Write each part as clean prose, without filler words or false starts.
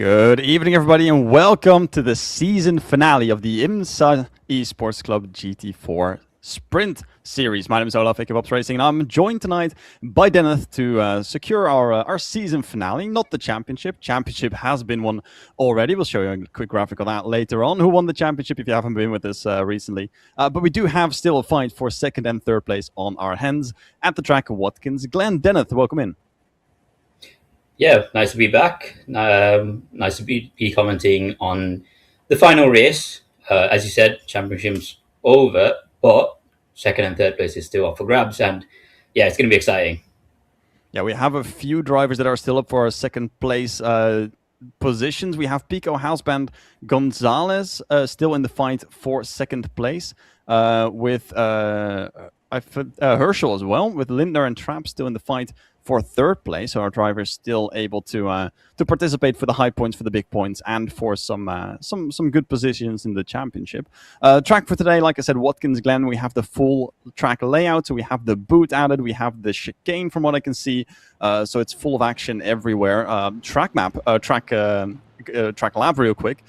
Good evening, everybody, and welcome to the season finale of the IMSA Esports Club GT4 Sprint Series. My name is Olaf, aka Bob's Racing, and I'm joined tonight by Dennis to secure our season finale, not the championship. Championship has been won already. We'll show you a quick graphic of that later on, who won the championship if you haven't been with us recently. But we do have still a fight for second and third place on our hands at the track of Watkins. Glen, Dennis, welcome in. Yeah, nice to be back. Nice to be commenting on the final race. As you said, championship's over, but second and third place is still up for grabs. And yeah, it's going to be exciting. Yeah, we have a few drivers that are still up for our second place positions. We have Pico Houseband Gonzalez still in the fight for second place with Herschel as well, with Lindner and Trapp still in the fight for third place. So our drivers still able to participate for the high points, for the big points, and for some good positions in the championship. Track for today, like I said, Watkins Glen. We have the full track layout. So we have the boot added. We have the chicane, from what I can see. So it's full of action everywhere. Track lab, real quick.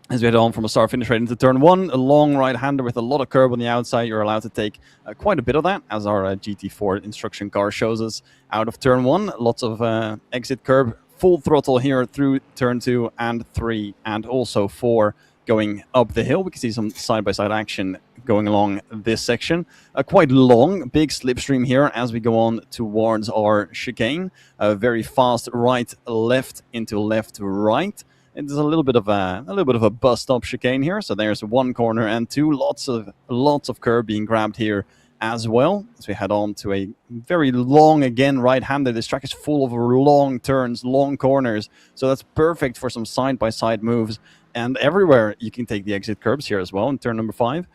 As we head on from a start finish right into turn one, a long right-hander with a lot of curb on the outside. You're allowed to take quite a bit of that, as our GT4 instruction car shows us out of turn one. Lots of exit curb, full throttle here through turn 2 and 3, and also 4 going up the hill. We can see some side-by-side action going along this section. Quite long, big slipstream here as we go on towards our chicane. Very fast right-left into left-right. There's a little bit of a bus stop chicane here. So there's one corner and two, lots of curb being grabbed here as well. As we head on to a very long, again, right-hander. This track is full of long turns, long corners. So that's perfect for some side-by-side moves. And everywhere you can take the exit curbs here as well in turn number 5.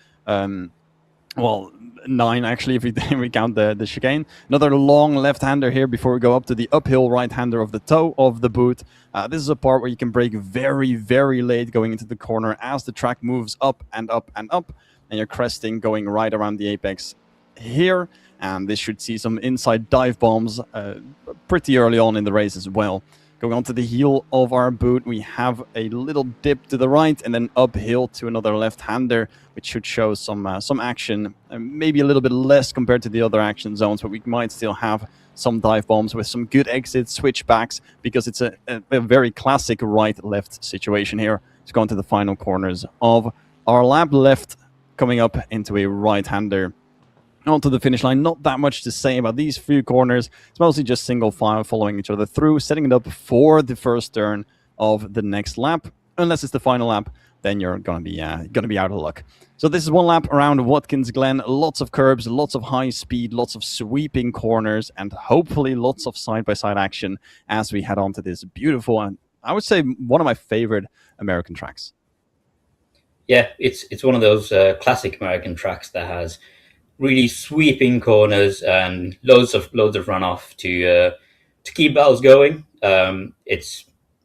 Well, 9 actually, if we count the chicane. Another long left-hander here before we go up to the uphill right-hander of the toe of the boot. This is a part where you can brake very, very late going into the corner as the track moves up and up and up, and you're cresting going right around the apex here. And this should see some inside dive bombs pretty early on in the race as well. Going onto the heel of our boot, we have a little dip to the right and then uphill to another left-hander, which should show some action, maybe a little bit less compared to the other action zones, but we might still have some dive bombs with some good exit switchbacks, because it's a very classic right-left situation here. Let's go into the final corners of our lap. Left coming up into a right-hander onto the finish line. Not that much to say about these few corners. It's mostly just single file following each other through, setting it up for the first turn of the next lap. Unless it's the final lap, then you're gonna be out of luck. So this is one lap around Watkins Glen. Lots of curbs, lots of high speed, lots of sweeping corners, and hopefully lots of side-by-side action as we head on to this beautiful, and I would say one of my favorite American tracks. Yeah, it's one of those classic American tracks that has really sweeping corners and loads of runoff to keep battles going.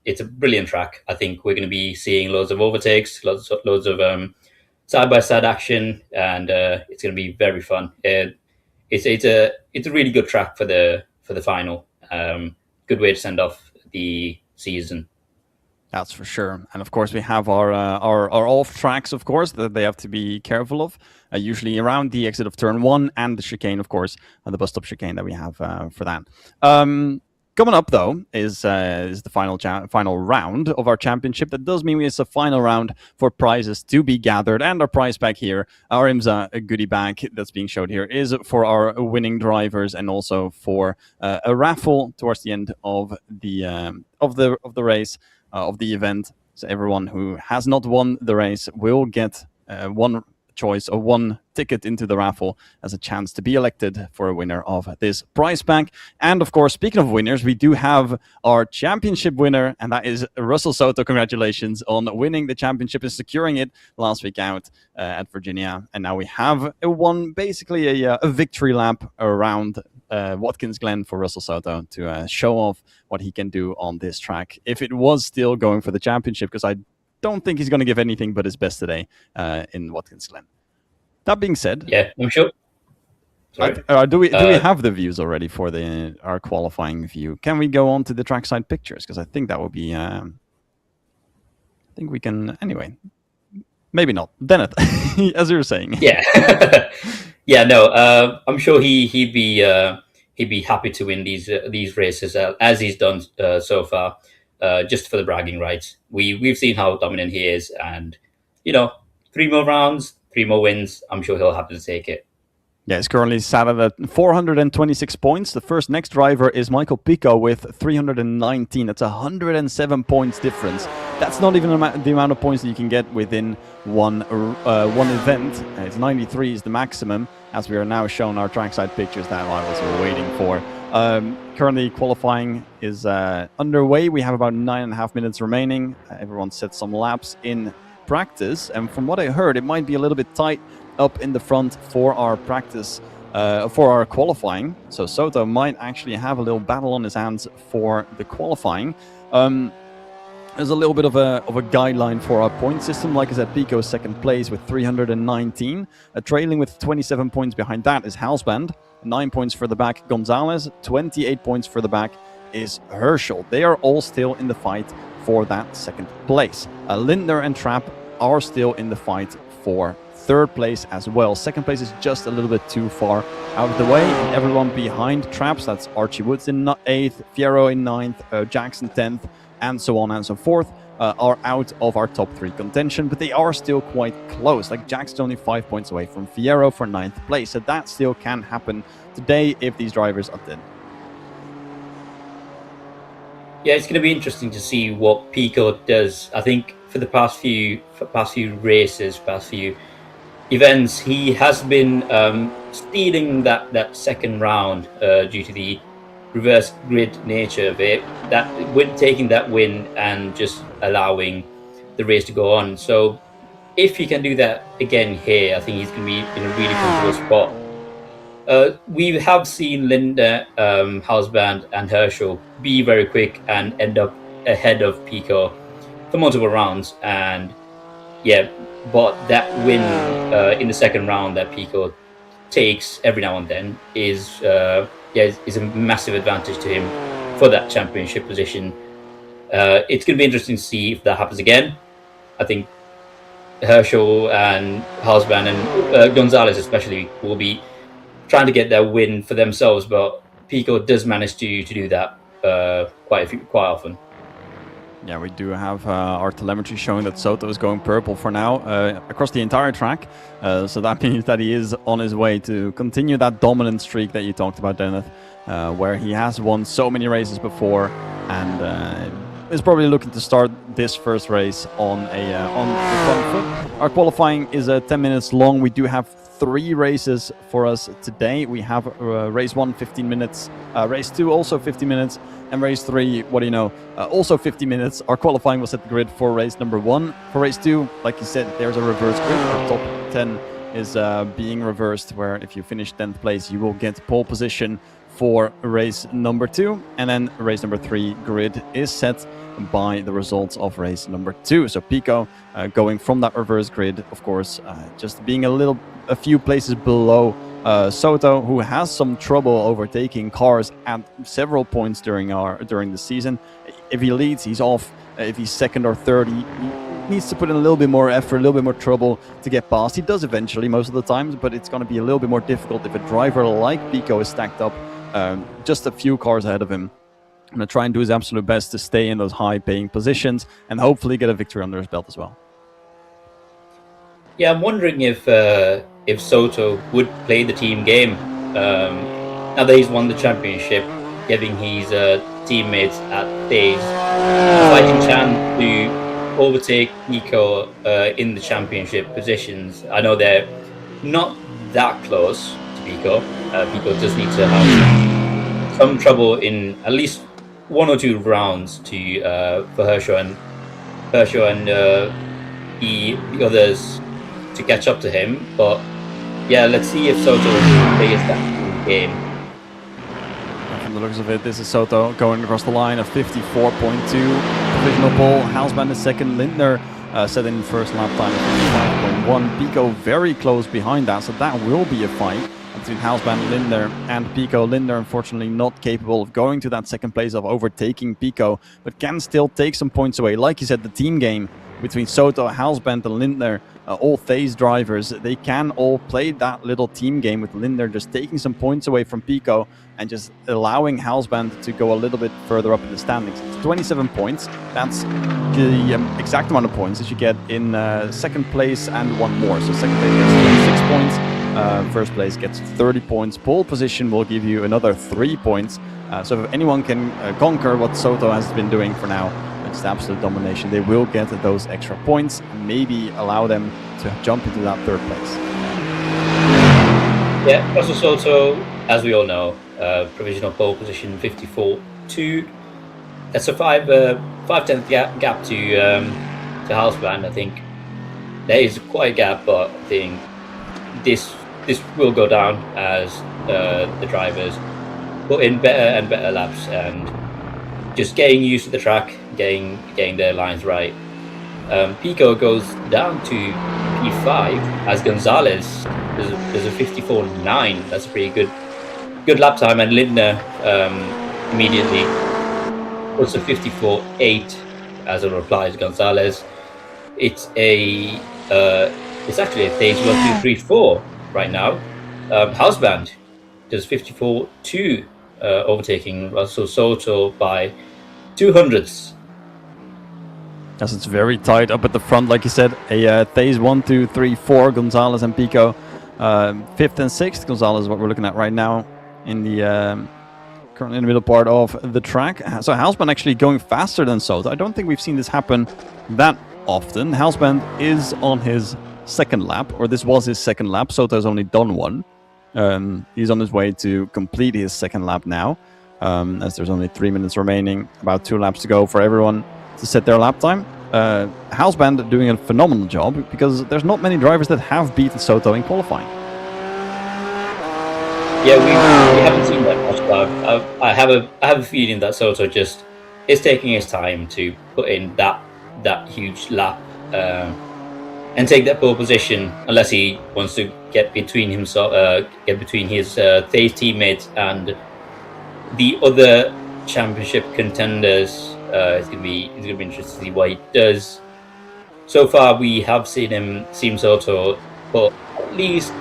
It's a brilliant track. I think we're going to be seeing loads of overtakes, loads of side-by-side action, and it's going to be very fun. It's a really good track for the final. Good way to send off the season. That's for sure. And of course, we have our off tracks, of course, that they have to be careful of. Usually around the exit of turn 1 and the chicane, of course, and the bus stop chicane that we have for that. Coming up, though, is the final round of our championship. That does mean it's a final round for prizes to be gathered. And our prize pack here, our IMSA goodie bag that's being showed here, is for our winning drivers and also for a raffle towards the end of the race. Of the event. So everyone who has not won the race will get one choice or one ticket into the raffle as a chance to be elected for a winner of this prize pack. And of course, speaking of winners, we do have our championship winner, and that is Russell Soto. Congratulations on winning the championship and securing it last week out at Virginia. And now we have basically a victory lap around Watkins Glen for Russell Soto to show off what he can do on this track if it was still going for the championship, because I don't think he's going to give anything but his best today in Watkins Glen. That being said, yeah, I'm sure Sorry. Do we have the views already for our qualifying view? Can we go on to the trackside pictures? Because I think that would be. I think we can anyway. Maybe not. Denneth, as you were saying. Yeah, yeah. No, I'm sure he'd be happy to win these races as he's done so far, just for the bragging rights. We've seen how dominant he is, and 3 more rounds, 3 more wins. I'm sure he'll happy to take it. Yeah, he's currently sat at 426 points. The next driver is Michael Pico with 319. That's 107 points difference. That's not even the amount of points that you can get within one event. It's 93 is the maximum, as we are now shown our trackside pictures that I was waiting for. Currently, qualifying is underway. We have about 9.5 minutes remaining. Everyone set some laps in practice, and from what I heard, it might be a little bit tight up in the front for our practice, for our qualifying. So Soto might actually have a little battle on his hands for the qualifying. There's a little bit of a guideline for our point system. Like I said, Pico is second place with 319. Trailing with 27 points behind that is Halsband. 9 points for the back, Gonzalez. 28 points for the back is Herschel. They are all still in the fight for that second place. Lindner and Trapp are still in the fight for third place as well. Second place is just a little bit too far out of the way. And everyone behind Traps, that's Archie Woods in 8th, Fierro in 9th, Jackson 10th, and so on and so forth, are out of our top 3 contention, but they are still quite close. Like Jackson's only 5 points away from Fierro for 9th place, so that still can happen today if these drivers are thin. Yeah, it's going to be interesting to see what Pico does. I think for the past few races, past few events, he has been stealing that second round due to the reverse grid nature of it. That taking that win and just allowing the race to go on. So if he can do that again here, I think he's going to be in a really comfortable spot. We have seen Linda, Halsband, and Herschel be very quick and end up ahead of Pico for multiple rounds. And yeah, but that win in the second round that Pico takes every now and then is a massive advantage to him for that championship position. It's going to be interesting to see if that happens again. I think Herschel and Halsband and Gonzalez especially will be trying to get their win for themselves, but Pico does manage to do that quite often. Yeah, we do have our telemetry showing that Soto is going purple for now across the entire track. So that means that he is on his way to continue that dominant streak that you talked about, Denneth, where he has won so many races before and is probably looking to start this first race on the front foot. Our qualifying is 10 minutes long. We do have 3 races for us today. We have race 1, 15 minutes, race 2, also 15 minutes, and race 3, what do you know, also 50 minutes. Our qualifying will set the grid for race number 1. For race 2, like you said, there's a reverse grid. Our top 10 is being reversed, where if you finish 10th place, you will get pole position for race number 2, and then race number 3 grid is set by the results of race number 2. So Pico going from that reverse grid, of course, just being a few places below Soto, who has some trouble overtaking cars at several points during the season. If he leads, he's off. If he's second or third, he needs to put in a little bit more effort, a little bit more trouble to get past. He does eventually most of the times, but it's going to be a little bit more difficult if a driver like Pico is stacked up just a few cars ahead of him. I'm going to try and do his absolute best to stay in those high-paying positions and hopefully get a victory under his belt as well. Yeah, I'm wondering if Soto would play the team game now that he's won the championship, giving his teammates at Days a fighting chance to overtake Pico in the championship positions. I know they're not that close to Pico. Pico just needs to have some trouble in at least 1 or 2 rounds to for Herschel and the others to catch up to him. But yeah, let's see if Soto plays that game. From the looks of it, this is Soto going across the line of 54.2 provisional pole. Halsband is second. Lindner set in first lap time of 55.1. Pico very close behind that, so that will be a fight. At the between Houseband, Lindner, and Pico. Lindner, unfortunately, not capable of going to that second place, of overtaking Pico, but can still take some points away. Like you said, the team game between Soto, Houseband, and Lindner, all phase drivers, they can all play that little team game with Lindner just taking some points away from Pico and just allowing Houseband to go a little bit further up in the standings. It's 27 points. That's the exact amount of points that you get in second place and one more. So second place gets 26 points, first place gets 30 points. Pole position will give you another 3 points. So if anyone can conquer what Soto has been doing for now, it's absolute domination, they will get those extra points and maybe allow them to jump into that third place. Yeah, Russell Soto, as we all know, provisional pole position 54.2. That's a 5/10 gap to Houseband. I think there is quite a gap, but I think this will go down as the drivers put in better and better laps and just getting used to the track, getting their lines right. Pico goes down to P5 as Gonzalez. There's a 54.9. That's a pretty good lap time, and Lindner immediately puts a 54.8 as a reply to Gonzalez. It's actually a phase 1, 2, 3, 4 right now. Houseband does 54.2, overtaking Russell Soto by 200ths. Yes, it's very tight up at the front, like you said. A phase 1, 2, 3, 4, Gonzalez and Pico. 5th and 6th, Gonzalez is what we're looking at right now in the currently in the middle part of the track. So Houseband actually going faster than Soto. I don't think we've seen this happen that often. Houseband is on his second lap, or this was his second lap. Soto has only done one. He's on his way to complete his second lap now, as there's only 3 minutes remaining, about 2 laps to go for everyone to set their lap time. Houseband doing a phenomenal job because there's not many drivers that have beaten Soto in qualifying. Yeah, we haven't seen that much, but I have a feeling that Soto just is taking his time to put in that huge lap and take that pole position, unless he wants to get between himself, his phase teammates and the other championship contenders. It's gonna be interesting to see what he does. So far, we have seen Soto put at least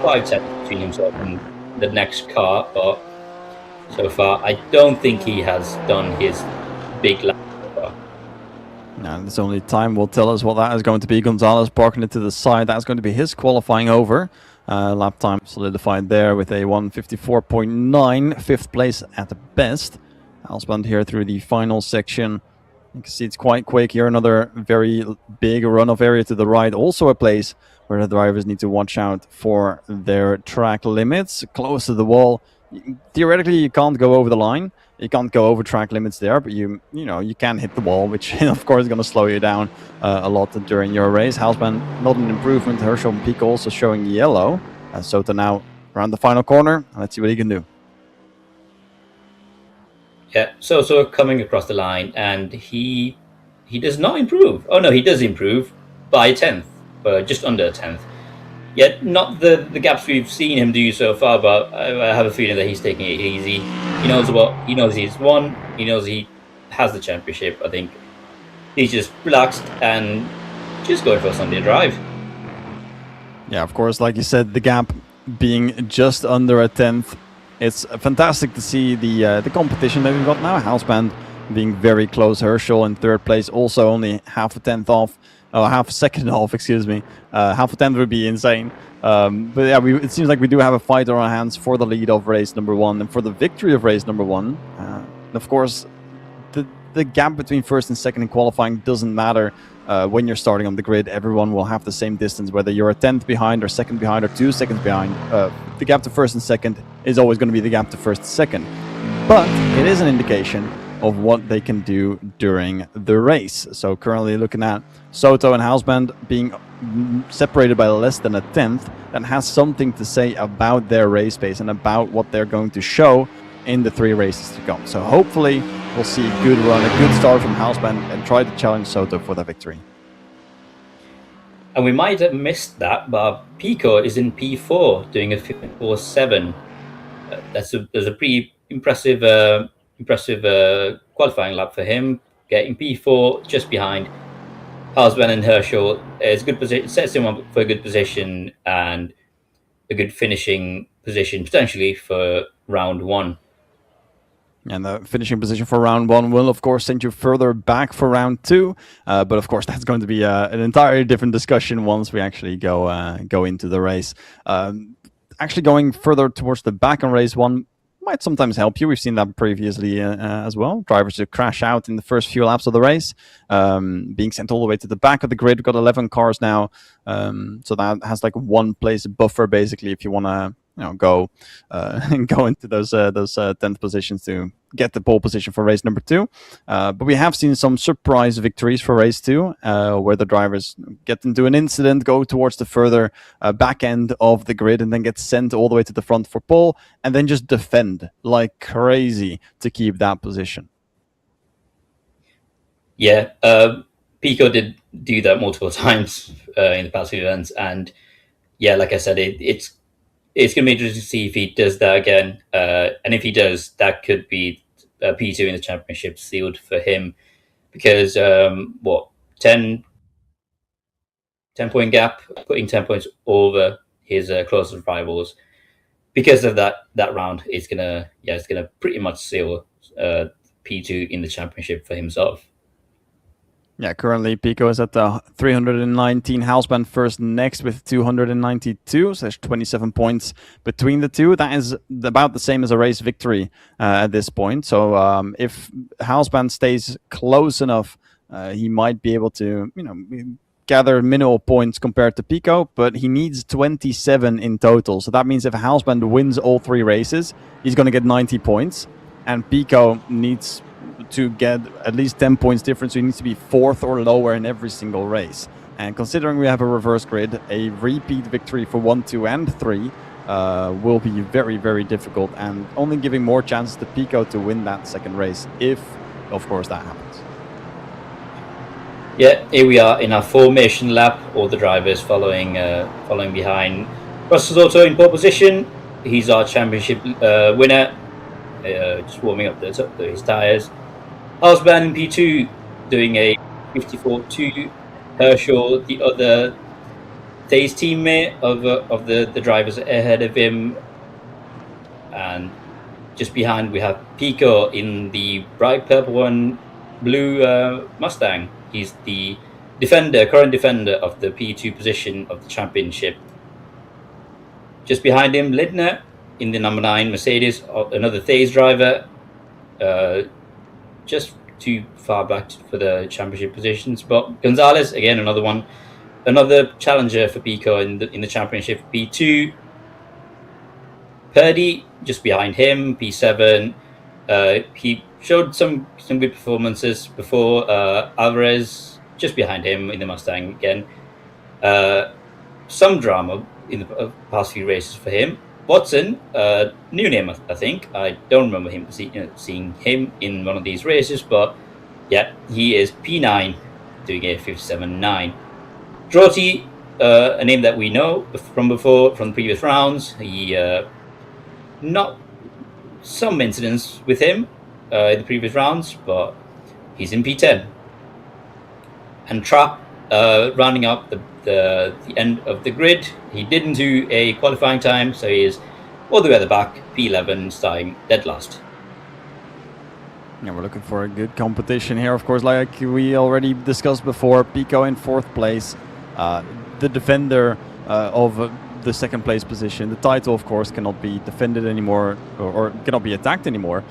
5 seconds between himself and the next car, but so far I don't think he has done his big lap so far. Now, this only time will tell us what that is going to be. Gonzalez parking it to the side. That's going to be his qualifying over. Lap time solidified there with a 1:54.9, 5th place at the best. Houseband here through the final section. You can see it's quite quick here. Another very big runoff area to the right. Also a place where the drivers need to watch out for their track limits. Close to the wall. Theoretically, you can't go over the line. You can't go over track limits there, but you can hit the wall, which of course is going to slow you down a lot during your race. Houseband, not an improvement. Herschel and Pico also showing yellow. Soto now around the final corner. Let's see what he can do. Yeah, so coming across the line, and he does not improve. Oh no, he does improve by a 10th, just under a 10th. Yet not the gaps we've seen him do so far, but I have a feeling that he's taking it easy. He knows he's won. He knows he has the championship. I think he's just relaxed and just going for a Sunday drive. Yeah, of course, like you said, the gap being just under a 10th. It's fantastic to see the competition that we've got now. Houseband being very close. Herschel in 3rd place, also only half a 10th off. Oh, half a second off, excuse me. Half a 10th would be insane. But yeah, it seems like we do have a fight on our hands for the lead of race number 1 and for the victory of race number 1. Of course, the gap between 1st and 2nd in qualifying doesn't matter. When you're starting on the grid, everyone will have the same distance, whether you're a 10th behind or 2nd behind or 2 seconds behind. The gap to 1st and 2nd is always going to be the gap to 1st and 2nd. But it is an indication of what they can do during the race. So currently looking at Soto and Houseband being separated by less than a 10th, that has something to say about their race pace and about what they're going to show in the 3 races to come. So hopefully we'll see a good run, a good start from Houseband, and try to challenge Soto for the victory. And we might have missed that, but Pico is in P4 doing a 54.7. There's a pretty impressive qualifying lap for him, getting P4 just behind Hausman and Herschel. It's good position, sets him up for a good position and a good finishing position potentially for round 1. And the finishing position for round 1 will, of course, send you further back for round 2. But of course, that's going to be an entirely different discussion once we actually go into the race. Actually, going further towards the back on race 1 might sometimes help you. We've seen that previously as well. Drivers who crash out in the first few laps of the race, being sent all the way to the back of the grid. We've got 11 cars now, so that has like 1 place buffer basically if you want to go into those 10th positions to get the pole position for race number 2. But we have seen some surprise victories for race 2, where the drivers get into an incident, go towards the further back end of the grid, and then get sent all the way to the front for pole, and then just defend like crazy to keep that position. Yeah, Pico did do that multiple times in the past few events, and yeah, like I said, it's going to be interesting to see if he does that again. And if he does, that could be P2 in the championship sealed for him. Because, 10-point gap, putting 10 points over his closest rivals. Because of that round, it's going to pretty much seal P2 in the championship for himself. Yeah, currently Pico is at 319. Hausman first next with 292. So there's 27 points between the two. That is about the same as a race victory at this point. So if Hausman stays close enough, he might be able to, gather minimal points compared to Pico, but he needs 27 in total. So that means if Hausman wins all 3 races, he's going to get 90 points. And Pico needs to get at least 10 points difference, so he needs to be 4th or lower in every single race. And considering we have a reverse grid, a repeat victory for 1, 2, and 3 will be very, very difficult, and only giving more chances to Pico to win that second race, if, of course, that happens. Yeah, here we are in our formation lap. All the drivers following behind. Russell's also in pole position. He's our championship winner. Just warming up his tyres. Hausman in P2 doing a 54.2. Herschel, the other Day's teammate of the drivers ahead of him. And just behind we have Pico in the bright purple and blue Mustang. He's the current defender of the P2 position of the championship. Just behind him, Lindner in the number 9 Mercedes, another Thay's driver, just too far back for the championship positions. But Gonzalez, again, another challenger for Pico in the championship, P2. Purdy just behind him, P7. He showed some good performances before. Alvarez just behind him in the Mustang again. Some drama in the past few races for him. Watson, new name, I think. I don't remember him seeing him in one of these races, but yeah, he is P9 doing a 57.9. Droty, a name that we know from before, from the previous rounds. He not some incidents with him in the previous rounds, but he's in P10. And Trapp, rounding up the end of the grid. He didn't do a qualifying time, so he is all the way at the back, P11, starting dead last. Yeah, we're looking for a good competition here, of course, like we already discussed before. Pico in 4th place, the defender of the 2nd place position. The title, of course, cannot be defended anymore, or cannot be attacked anymore.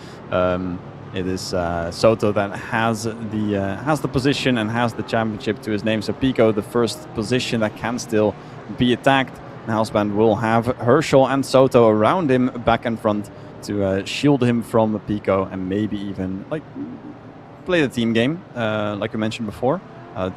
It is Soto that has the position and has the championship to his name. So Pico, the first position that can still be attacked. Hausman will have Herschel and Soto around him back and front to shield him from Pico, and maybe even play the team game, like we mentioned before.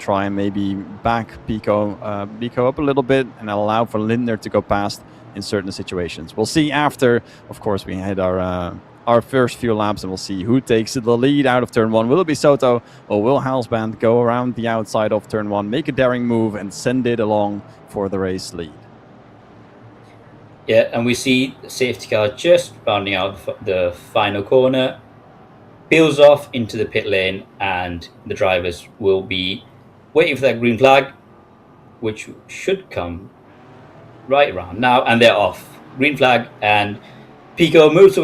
Try and maybe back Pico up a little bit and allow for Lindner to go past in certain situations. We'll see after, of course, we hit our our first few laps, and we'll see who takes the lead out of turn 1. Will it be Soto, or will Halsband go around the outside of turn 1, make a daring move, and send it along for the race lead? Yeah, and we see the safety car just rounding out the final corner, peels off into the pit lane, and the drivers will be waiting for that green flag, which should come right around now, and they're off. Green flag, and Pico moves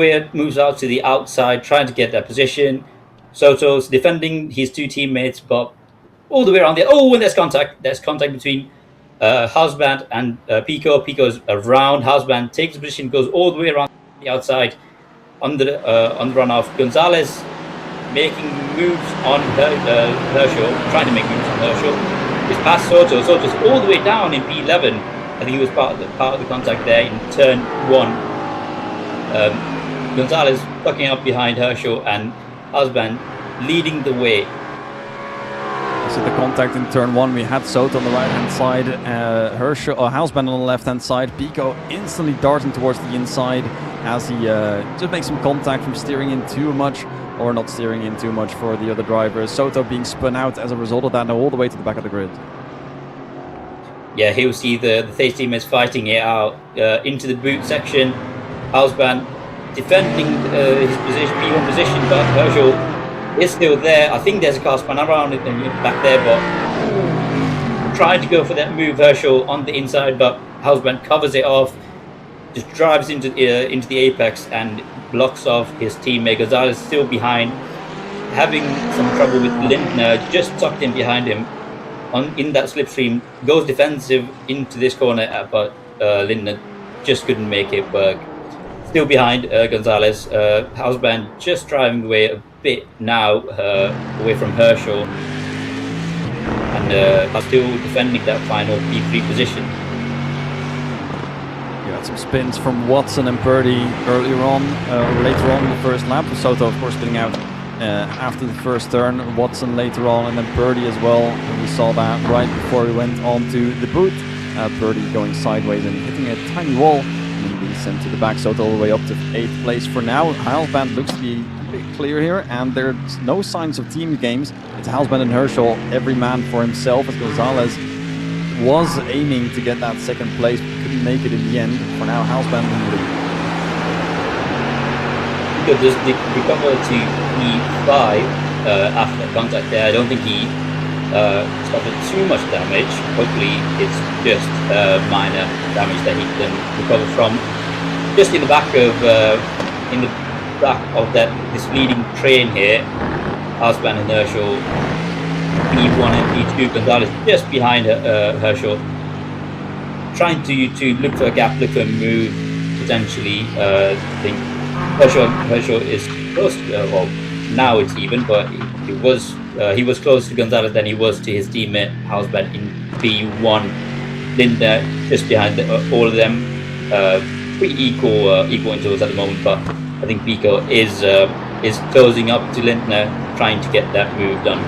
out to the outside, trying to get that position. Soto's defending his two teammates, but all the way around there. Oh, and there's contact. There's contact between Halsband and Pico. Pico's around. Halsband takes the position, goes all the way around the outside on the runoff. Gonzalez making moves on Herschel, trying to make moves on Herschel. He's past Soto. Soto's all the way down in P11. I think he was part of the contact there in turn 1. Gonzalez fucking up behind Herschel, and Halsband leading the way. So the contact in turn 1, we had Soto on the right-hand side, Herschel or Halsband on the left-hand side. Pico instantly darting towards the inside as he just makes some contact from steering in too much, or not steering in too much for the other drivers. Soto being spun out as a result of that, now all the way to the back of the grid. Yeah, here we see the Thais teammates fighting it out into the boot section. Halsband defending his position, P1 position, but Herschel is still there. I think there's a car spun around back there, but trying to go for that move, Herschel on the inside, but Halsband covers it off, just drives into the apex and blocks off his teammate. Gonzalez still behind, having some trouble with Lindner, just tucked in behind him in that slipstream, goes defensive into this corner, but Lindner just couldn't make it work. Still behind Gonzalez. Halsband just driving away a bit now, away from Herschel, and are still defending that final P3 position. You had some spins from Watson and Purdy later on in the first lap. Soto, of course, spinning out after the first turn. Watson later on, and then Purdy as well. And we saw that right before we went onto the boot. Purdy going sideways and hitting a tiny wall, and being sent to the back. Soto all the way up to 8th place for now. Halsband looks to be a bit clear here, and there's no signs of team games. It's Halsband and Herschel, every man for himself, as Gonzalez was aiming to get that second place, but couldn't make it in the end. For now, Halsband in the lead. Does recover to P5 after that contact there. I don't think he suffered too much damage. Hopefully it's just minor damage that he can recover from. Just in the back of this leading train here, Halsband and Herschel, P1 and P2. Gonzalez just behind Herschel, trying to look for a gap, look for a move potentially. I think Herschel is close to, well, now it's even, but he was closer to Gonzalez than he was to his teammate Halsband in P1. Lindner just behind all of them, pretty equal intervals at the moment, but I think Pico is closing up to Lindner, trying to get that move done.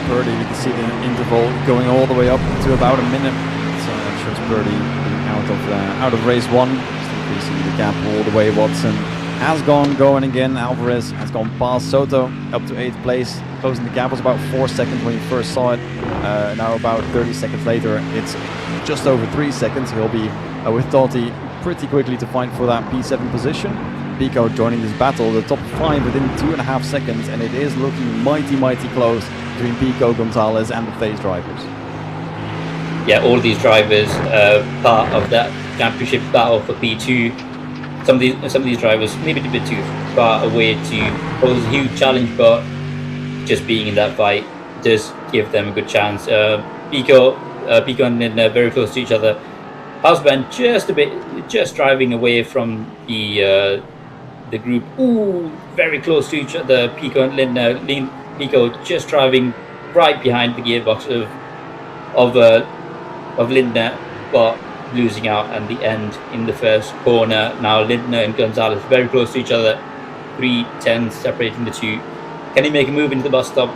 Purdy, you can see the interval going all the way up to about a minute. So that shows Purdy being out of race 1. Increasing the gap all the way. Watson has going again. Alvarez has gone past Soto up to 8th place. Closing the gap was about 4 seconds when you first saw it. Now about 30 seconds later, it's just over 3 seconds. He'll be with Totti pretty quickly to fight for that P7 position. Pico joining this battle, the top 5 within 2.5 seconds, and it is looking mighty close between Pico, Gonzalez, and the Thais drivers. Yeah, all of these drivers part of that championship battle for P2. Some of these drivers maybe a bit too far away to pose a huge challenge, but just being in that fight does give them a good chance. Pico and Lindner very close to each other. Halsband just driving away from the group. Ooh, very close to each other. Pico and Lindner. Pico just driving right behind the gearbox of Lindner, but losing out at the end in the first corner. Now Lindner and Gonzalez very close to each other, 3 tenths separating the two. Can he make a move into the bus stop?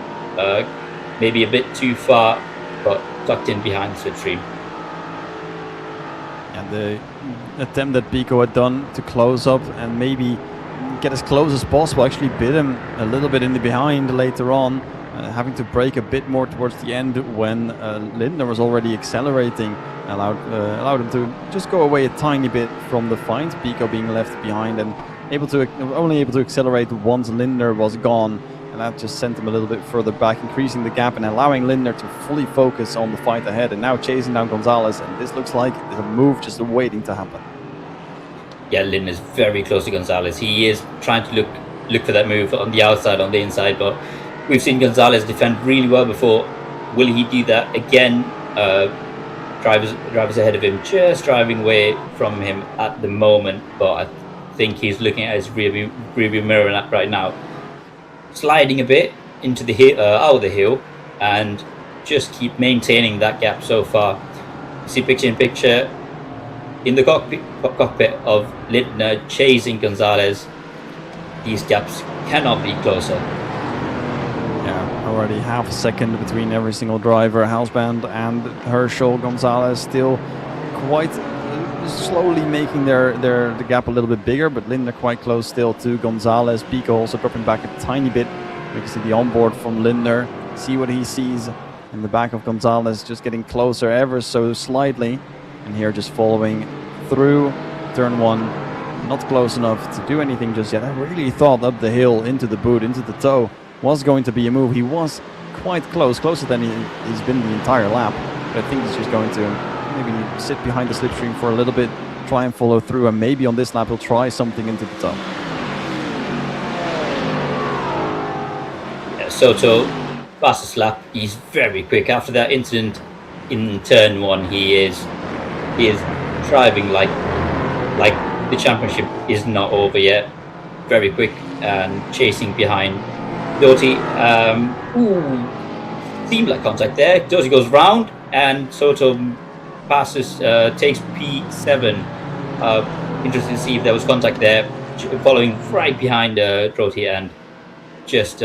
Maybe a bit too far, but tucked in behind the slipstream. And the attempt that Pico had done to close up and maybe get as close as possible. Actually bit him a little bit in the behind later on, having to brake a bit more towards the end when Lindner was already accelerating, allowed him to just go away a tiny bit from the fight. Pico being left behind and only able to accelerate once Lindner was gone, and that just sent him a little bit further back, increasing the gap and allowing Lindner to fully focus on the fight ahead, and now chasing down Gonzalez, and this looks like there's a move just waiting to happen. Yeah, Lindner's very close to Gonzalez. He is trying to look for that move on the outside, on the inside, but we've seen Gonzalez defend really well before. Will he do that again? Drivers ahead of him, just driving away from him at the moment, but I think he's looking at his rearview mirror right now, sliding a bit into the hill, out of the hill, and just keep maintaining that gap so far. See picture in picture in the cockpit of Lindner chasing Gonzalez. These gaps cannot be closer. Yeah, already half a second between every single driver. Hausband and Herschel. Gonzalez still quite slowly making the gap a little bit bigger, but Lindner quite close still to Gonzalez. Pico also dropping back a tiny bit. We can see the onboard from Lindner. See what he sees in the back of Gonzalez, just getting closer ever so slightly. And here just following through turn one. Not close enough to do anything just yet. I really thought up the hill into the boot, into the toe, was going to be a move. He was quite close, closer than he's been the entire lap. But I think he's just going to maybe sit behind the slipstream for a little bit, try and follow through, and maybe on this lap he'll try something into the toe. Yeah, Soto, fastest lap. He's very quick. After that incident in turn one, he is driving like the championship is not over yet. Very quick and chasing behind Doty. Seemed like contact there. Doty goes round and Soto passes, takes P7. Interesting to see if there was contact there. Following right behind Doty and just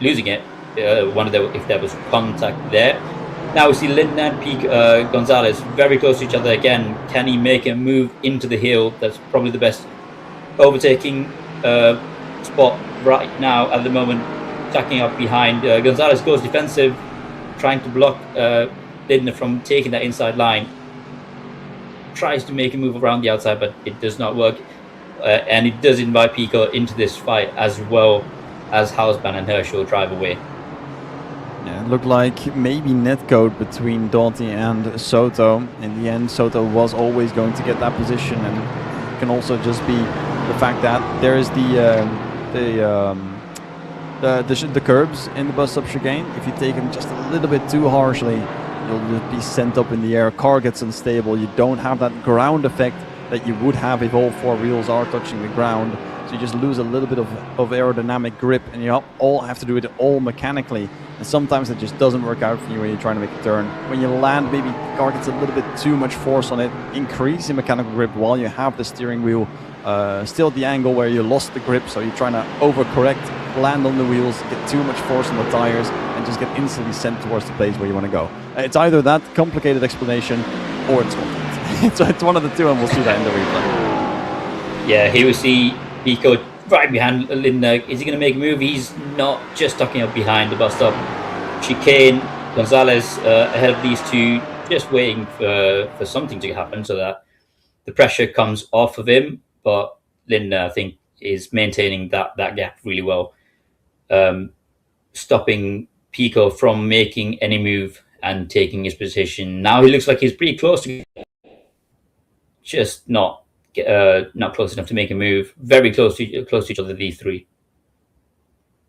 losing it. If there was contact there. Now we see Lindner and Gonzalez very close to each other again. Can he make a move into the hill? That's probably the best overtaking spot right now at the moment. Tacking up behind. Gonzalez goes defensive, trying to block Lindner from taking that inside line. Tries to make a move around the outside, but it does not work. And it does invite Pico into this fight, as well as Hausband and Herschel drive away. Yeah, it looked like maybe netcode between Doughty and Soto. In the end, Soto was always going to get that position, and it can also just be the fact that there is the curbs in the bus-up chicane. If you take them just a little bit too harshly, you'll just be sent up in the air. Car gets unstable. You don't have that ground effect that you would have if all four wheels are touching the ground. So you just lose a little bit of aerodynamic grip, and you all have to do it all mechanically. And sometimes it just doesn't work out for you when you're trying to make a turn. When you land, maybe the car gets a little bit too much force on it, increase the mechanical grip while you have the steering wheel still at the angle where you lost the grip. So you're trying to overcorrect, land on the wheels, get too much force on the tires, and just get instantly sent towards the place where you want to go. It's either that complicated explanation or it's content. It's one of the two, and we'll see that in the replay. Yeah, here we see Pico right behind Lindner. Is he going to make a move? He's not, just tucking up behind the bus stop chicane. Gonzalez ahead of these two, just waiting for something to happen so that the pressure comes off of him. But Lindner, I think, is maintaining that gap really well, stopping Pico from making any move and taking his position. Now he looks like he's pretty close to, just not close enough to make a move. Very close to each other, these three.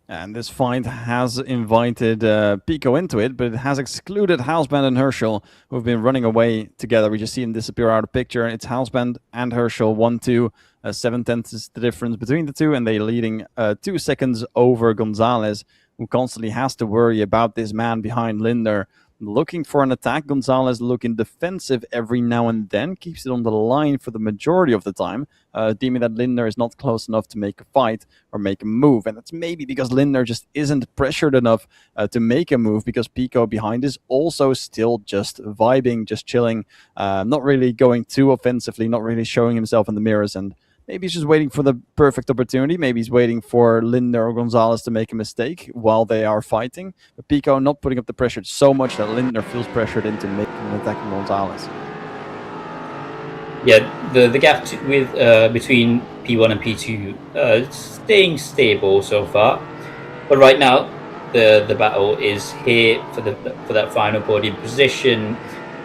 And this fight has invited Pico into it, but it has excluded Hausband and Herschel, who have been running away together. We just see them disappear out of the picture. It's Hausband and Herschel, 1-2. 7/10 is the difference between the two, and they're leading 2 seconds over Gonzalez, who constantly has to worry about this man behind Lindner. Looking for an attack. Gonzalez looking defensive every now and then, keeps it on the line for the majority of the time, deeming that Lindner is not close enough to make a fight or make a move. And that's maybe because Lindner just isn't pressured enough to make a move, because Pico behind is also still just vibing, just chilling, not really going too offensively, not really showing himself in the mirrors, and Maybe he's just waiting for the perfect opportunity. Maybe he's waiting for Lindner or Gonzalez to make a mistake while they are fighting. But Pico not putting up the pressure so much that Lindner feels pressured into making an attack on Gonzalez. Yeah, the gap with between P1 and P2 staying stable so far, but right now the battle is here for that final podium position.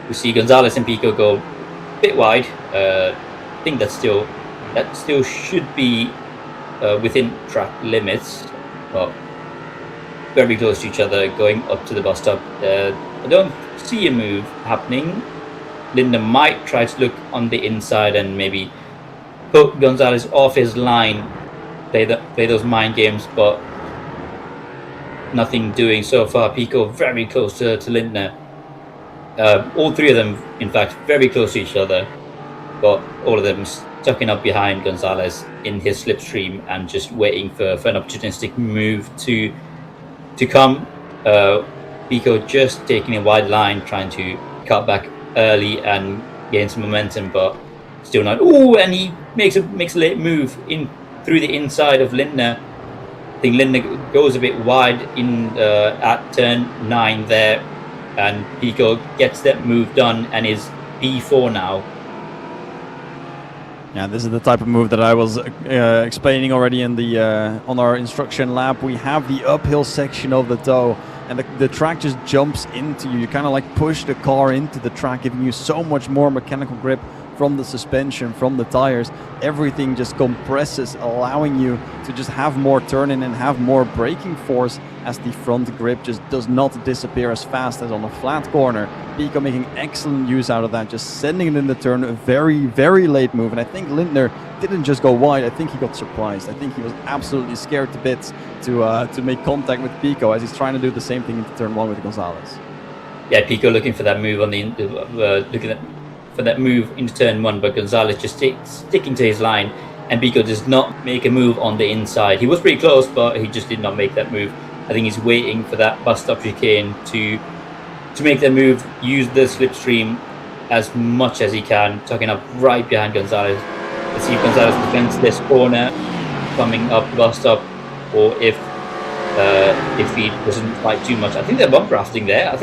We see Gonzalez and Pico go a bit wide. I think that still should be within track limits. Well, very close to each other, going up to the bus stop. I don't see a move happening. Linda might try to look on the inside and maybe put Gonzalez off his line, play those mind games, but nothing doing so far. Pico very close to Lindner. All three of them, in fact, very close to each other, but all of them tucking up behind Gonzalez in his slipstream and just waiting for an opportunistic move to come. Pico just taking a wide line, trying to cut back early and gain some momentum, but still not. Oh, and he makes a late move in through the inside of Lindner. I think Lindner goes a bit wide in at turn 9 there, and Pico gets that move done and is P4 now. Yeah, this is the type of move that I was explaining already in the on our instruction lab. We have the uphill section of the toe, and the track just jumps into you. You kind of like push the car into the track, giving you so much more mechanical grip from the suspension, from the tires. Everything just compresses, allowing you to just have more turning and have more braking force, as the front grip just does not disappear as fast as on a flat corner. Pico making excellent use out of that, just sending it in the turn. A very, very late move. And I think Lindner didn't just go wide. I think he got surprised. I think he was absolutely scared to bits to make contact with Pico, as he's trying to do the same thing into turn 1 with Gonzalez. Yeah, Pico looking for that move on the for that move into turn 1, but Gonzalez just sticking to his line, and Pico does not make a move on the inside. He was pretty close, but he just did not make that move. I think he's waiting for that bus stop chicane to make that move, use the slipstream as much as he can, tucking up right behind Gonzalez. Let's see if Gonzalez defends this corner coming up the bus stop, or if he doesn't fight too much. I think they're bump drafting there.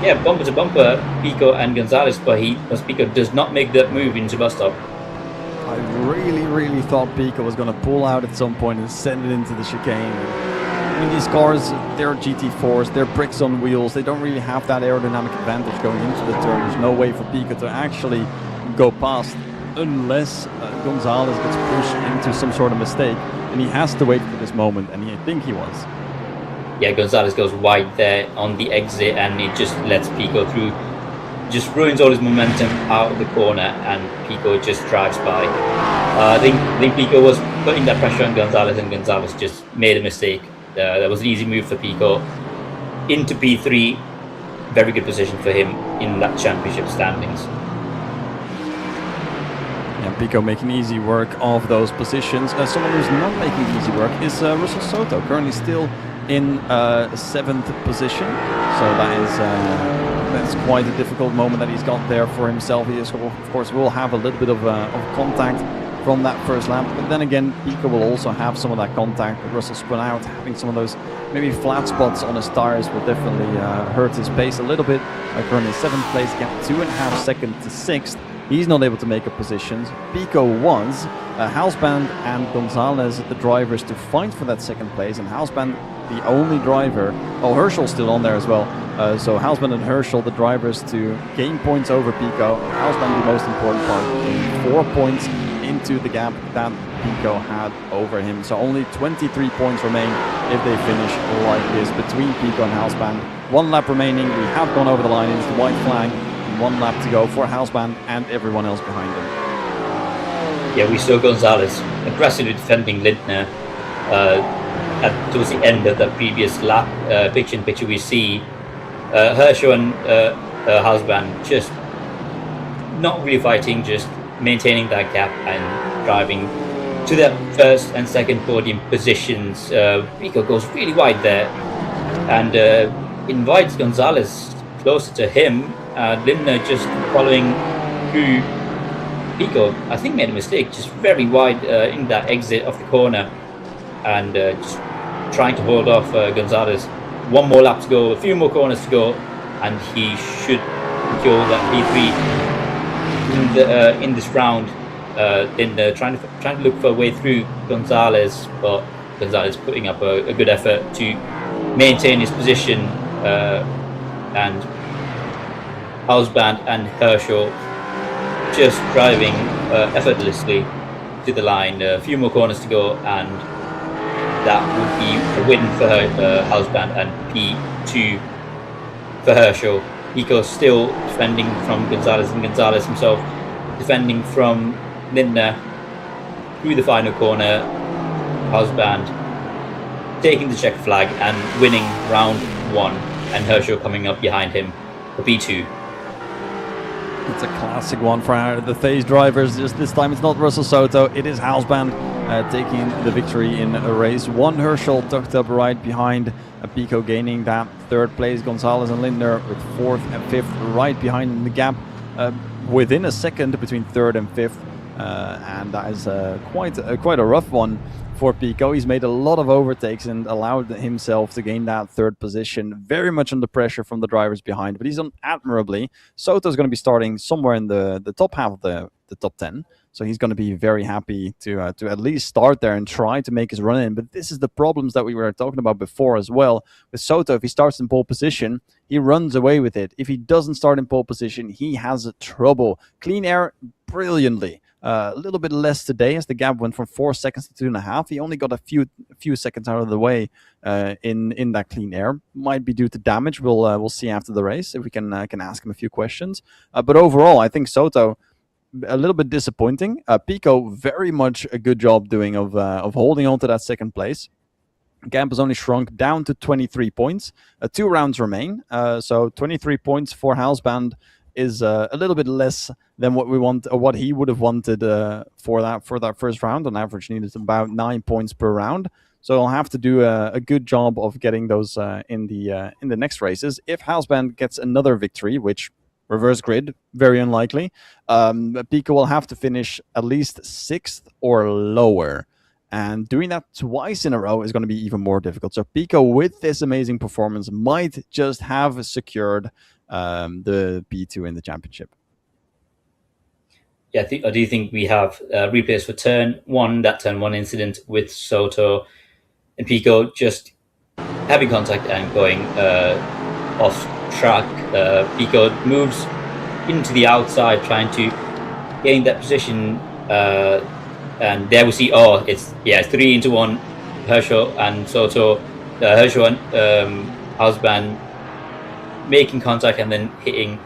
Yeah, bumper to bumper, Pico and Gonzalez, but Pico does not make that move into bus stop. I really thought Pico was going to pull out at some point and send it into the chicane. I mean, these cars, they're GT4s, they're bricks on wheels. They don't really have that aerodynamic advantage going into the turn. There's no way for Pico to actually go past unless Gonzalez gets pushed into some sort of mistake. And he has to wait for this moment, and I think he was. Yeah, Gonzalez goes wide there on the exit, and it just lets Pico through. Just ruins all his momentum out of the corner, and Pico just drives by. I think Pico was putting that pressure on Gonzalez, and Gonzalez just made a mistake. That was an easy move for Pico into P3. Very good position for him in that championship standings. Yeah, Pico making easy work of those positions. Someone who's not making easy work is Russell Soto, currently still in 7th position. So that's quite a difficult moment that he's got there for himself. He is, of course, will have a little bit of contact from that first lap, but then again, Pico will also have some of that contact. With Russell spun out, having some of those maybe flat spots on his tires will definitely hurt his pace a little bit. Currently 7th place, gap 2.5 seconds to 6th. He's not able to make up positions. Pico was. Halsband and Gonzalez, the drivers, to fight for that 2nd place, and Halsband the only driver. Oh, Herschel's still on there as well. So Halsband and Herschel, the drivers, to gain points over Pico. Halsband, the most important part, gained 4 points into the gap that Pico had over him. So only 23 points remain if they finish like this between Pico and Halsband. 1 lap remaining. We have gone over the line. It's the white flag. 1 lap to go for Halsband and everyone else behind him. Yeah, we saw Gonzalez aggressively defending Lindner towards the end of the previous lap. Picture we see Herschel and Halsband just not really fighting, just maintaining that gap and driving to their 1st and 2nd podium positions. Pico goes really wide there and invites Gonzalez closer to him. Lindner just following through Pico, I think, made a mistake, just very wide in that exit of the corner, and just trying to hold off Gonzalez. One more lap to go, a few more corners to go, and he should secure that P3 in this round. Then trying to look for a way through Gonzalez, but Gonzalez putting up a good effort to maintain his position, and Hausband and Herschel just driving effortlessly to the line. A few more corners to go, and that would be a win for Hausband, and P2 for Herschel. Pico still defending from Gonzalez, and Gonzalez himself defending from Lindner through the final corner. Hausband taking the check flag and winning round 1, and Herschel coming up behind him for P2. It's a classic one for the Thais drivers. Just this time it's not Russell Soto, it is Hausband taking the victory in race 1. Herschel tucked up right behind Pico, gaining that 3rd place. Gonzalez and Lindner with 4th and 5th right behind in the gap, within a second between 3rd and 5th. And that is quite a rough one for Pico. He's made a lot of overtakes and allowed himself to gain that 3rd position, very much under pressure from the drivers behind, but he's done admirably. Soto's going to be starting somewhere in the top half of the top 10, so he's going to be very happy to at least start there and try to make his run in. But this is the problems that we were talking about before as well. With Soto, if he starts in pole position, he runs away with it. If he doesn't start in pole position, he has trouble. Clean air, brilliantly. A little bit less today, as the gap went from 4 seconds to 2.5. He only got a few seconds out of the way in that clean air. Might be due to damage. We'll see after the race if we can ask him a few questions. But overall, I think Soto a little bit disappointing. Pico, very much a good job doing of holding on to that 2nd place. Gap has only shrunk down to 23 points. 2 rounds remain, so 23 points for Hausband is a little bit less than what we want, or what he would have wanted for that 1st round. On average, needed about 9 points per round. So he'll have to do a good job of getting those in the next races. If Hausband gets another victory, which reverse grid, very unlikely, Pico will have to finish at least 6th or lower. And doing that twice in a row is going to be even more difficult. So Pico, with this amazing performance, might just have secured the P2 in the championship. Yeah, I do think we have replays for turn 1, that turn 1 incident with Soto and Pico just having contact and going off track. Pico moves into the outside, trying to gain that position, and there we see, it's 3 into 1, Herschel and Soto. Herschel and Hausband making contact and then hitting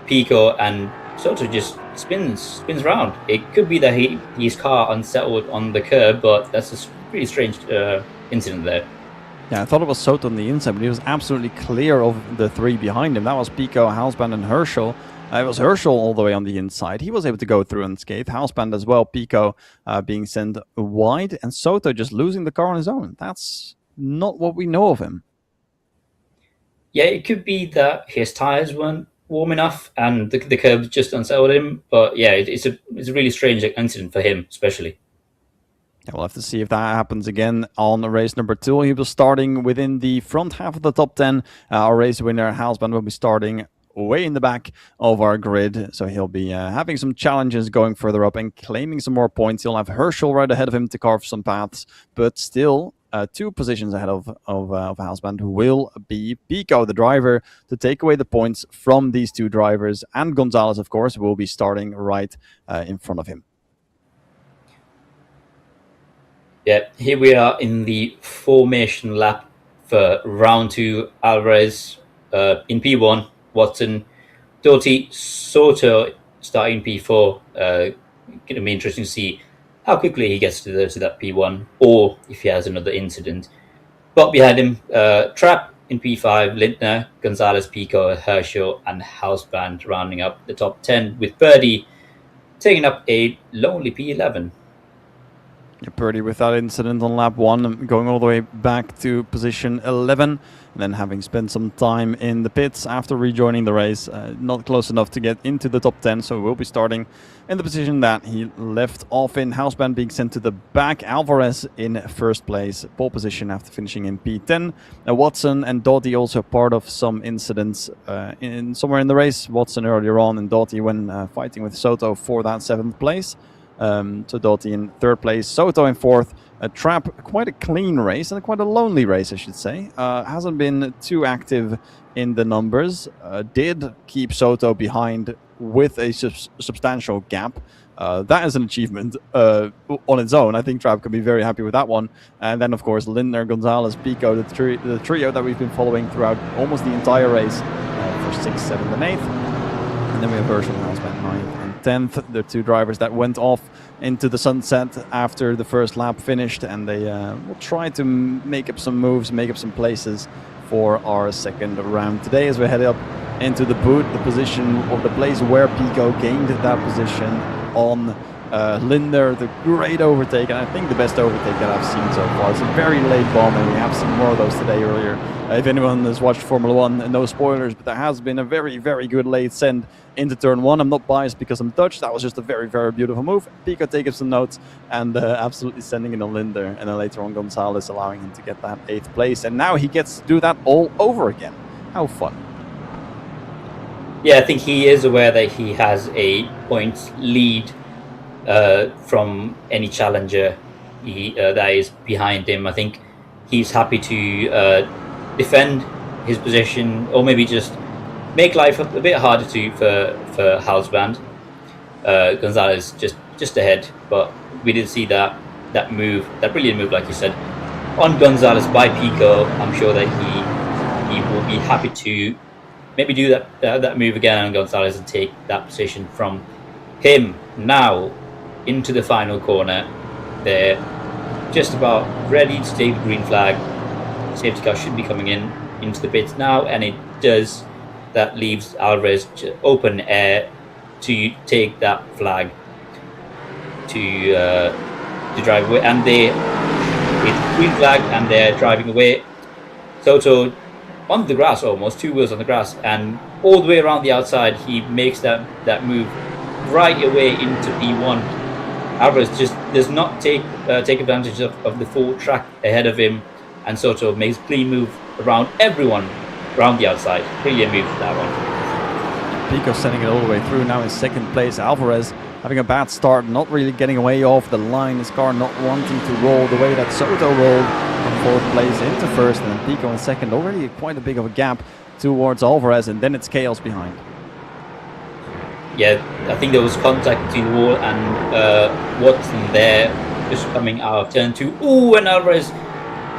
Pico, and Soto just spins around. It could be that his car unsettled on the curb, but that's a pretty strange incident there. Yeah, I thought it was Soto on the inside, but he was absolutely clear of the 3 behind him. That was Pico, Hausband, and Herschel. It was Herschel all the way on the inside. He was able to go through unscathed. Hausband as well. Pico being sent wide, and Soto just losing the car on his own. That's not what we know of him. Yeah, it could be that his tires weren't warm enough and the curb just unsettled him. But yeah, it's a really strange incident for him, especially. Yeah, we'll have to see if that happens again on race number 2. He was starting within the front half of the top 10. Our race winner, Hausband, will be starting way in the back of our grid. So he'll be having some challenges going further up and claiming some more points. He'll have Herschel right ahead of him to carve some paths, but still 2 positions ahead of Hausband, who will be Pico, the driver, to take away the points from these 2 drivers. And Gonzalez, of course, will be starting right in front of him. Yeah, here we are in the formation lap for round 2. Alvarez in P1, Watson, Doty, Soto starting P4. Going to be interesting to see how quickly he gets to that P1, or if he has another incident. But behind him, Trapp in P5, Lindner, Gonzalez, Pico, Herschel, and Hausband rounding up the top 10, with Birdie taking up a lonely P11. Yeah, Purdy with that incident on lap 1, going all the way back to position 11, and then having spent some time in the pits after rejoining the race, not close enough to get into the top 10, so we'll be starting in the position that he left off in. Houseband being sent to the back, Alvarez in first place, pole position after finishing in P10. Watson and Doughty also part of some incidents somewhere in the race. Watson earlier on and Doughty when fighting with Soto for that 7th place. So Doughty in 3rd place, Soto in 4th. Trap, quite a clean race and quite a lonely race, I should say. Hasn't been too active in the numbers. Did keep Soto behind with a substantial gap. That is an achievement on its own. I think Trap can be very happy with that one. And then, of course, Lindner, Gonzalez, Pico, the trio that we've been following throughout almost the entire race for 6th, 7th, and 8th. And then we have Herschel Houseband 9th and 10th. The 2 drivers that went off into the sunset after the first lap finished, and they will try to make up some moves, make up some places for our 2nd round today as we head up into the boot, the position of the place where Pico gained that position on Lindner. The great overtake, and I think the best overtake that I've seen so far. It's a very late bomb, and we have seen more of those today earlier. If anyone has watched Formula 1, no spoilers, but there has been a very, very good late send into turn 1. I'm not biased because I'm Dutch. That was just a very, very beautiful move. Pico taking some notes and absolutely sending it on Lindner. And then later on Gonzalez allowing him to get that 8th place. And now he gets to do that all over again. How fun. Yeah, I think he is aware that he has a points lead from any challenger that is behind him. I think he's happy to defend his position, or maybe just make life a bit harder for Houseband. Gonzalez just ahead, but we did see that move, that brilliant move, like you said, on Gonzalez by Pico. I'm sure that he will be happy to maybe do that move again on Gonzalez and take that position from him. Now into the final corner, they're just about ready to take the green flag. Safety car should be coming into the pits now, and it does. That leaves Alvarez open air to take that flag to drive away, and it's green flag and they're driving away. Soto on the grass, almost 2 wheels on the grass, and all the way around the outside he makes that move right away into P1. Alvarez just does not take advantage of the full track ahead of him, and Soto makes a clean move around everyone around the outside. Brilliant move for that one. Pico sending it all the way through now in 2nd place. Alvarez having a bad start, not really getting away off the line. His car not wanting to roll the way that Soto rolled from 4th place into 1st, and then Pico in 2nd. Already quite a big of a gap towards Alvarez, and then it's chaos behind. Yeah, I think there was contact to the wall, and Watson there just coming out of turn 2. Ooh, and Alvarez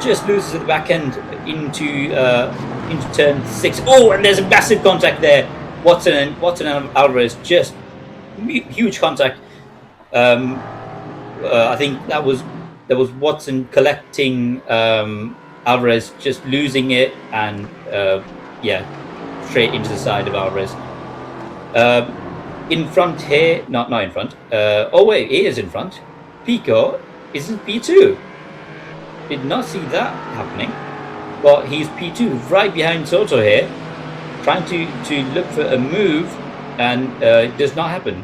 just loses at the back end into turn 6. Oh, and there's a massive contact there. Watson and Alvarez, just huge contact. I think that was Watson collecting Alvarez, just losing it, and straight into the side of Alvarez. In front here, not in front. Oh wait, he is in front. Pico is in P2. Did not see that happening, but he's P2 right behind Soto here, trying to look for a move, and it does not happen.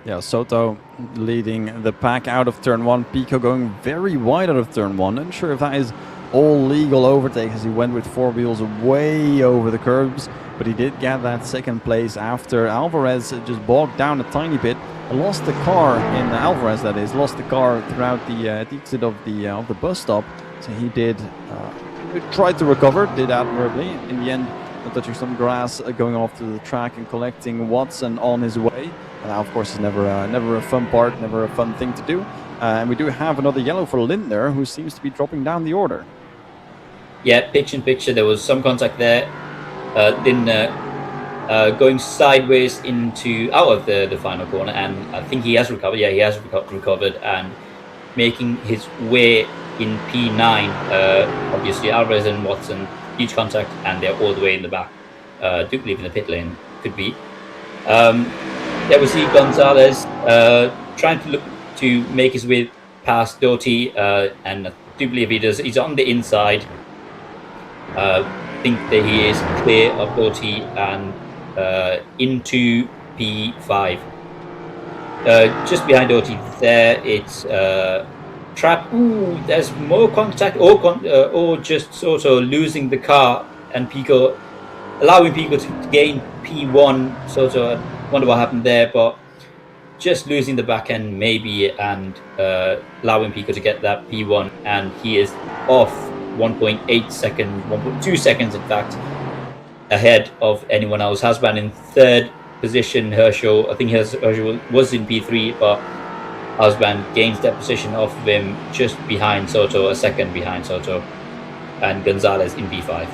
Yeah, Soto leading the pack out of turn 1. Pico going very wide out of turn 1. Unsure if that is all legal overtake, as he went with 4 wheels way over the curbs, but he did get that 2nd place after Alvarez just bogged down a tiny bit. Lost the car in Alvarez, that is, lost the car throughout the exit of the bus stop. So he did try to recover, did admirably. In the end, touching some grass, going off to the track and collecting Watson on his way. Now, of course, it's never a fun part, never a fun thing to do. And we do have another yellow for Lindner, who seems to be dropping down the order. Yeah, picture in picture, there was some contact there. Lindner going sideways out of the final corner, and I think he has recovered. Yeah, he has recovered and making his way in P9. Obviously, Alvarez and Watson, huge contact, and they're all the way in the back. I do believe in the pit lane, could be. There we see Gonzalez trying to look to make his way past Doty, and I do believe he does. He's on the inside. I think that he is clear of Doty and into P5. Just behind Doty there, it's Trap. Ooh, there's more contact, or just sort of losing the car, and Pico, allowing Pico to gain P1. Sort of, I wonder what happened there, but just losing the back end maybe, and allowing Pico to get that P1, and he is off 1.8 seconds, 1.2 seconds in fact, ahead of anyone else. Hasban in third position. Herschel, I think Herschel was in P3, but Hasban gains that position off of him just behind Soto, a second behind Soto, and Gonzalez in P5.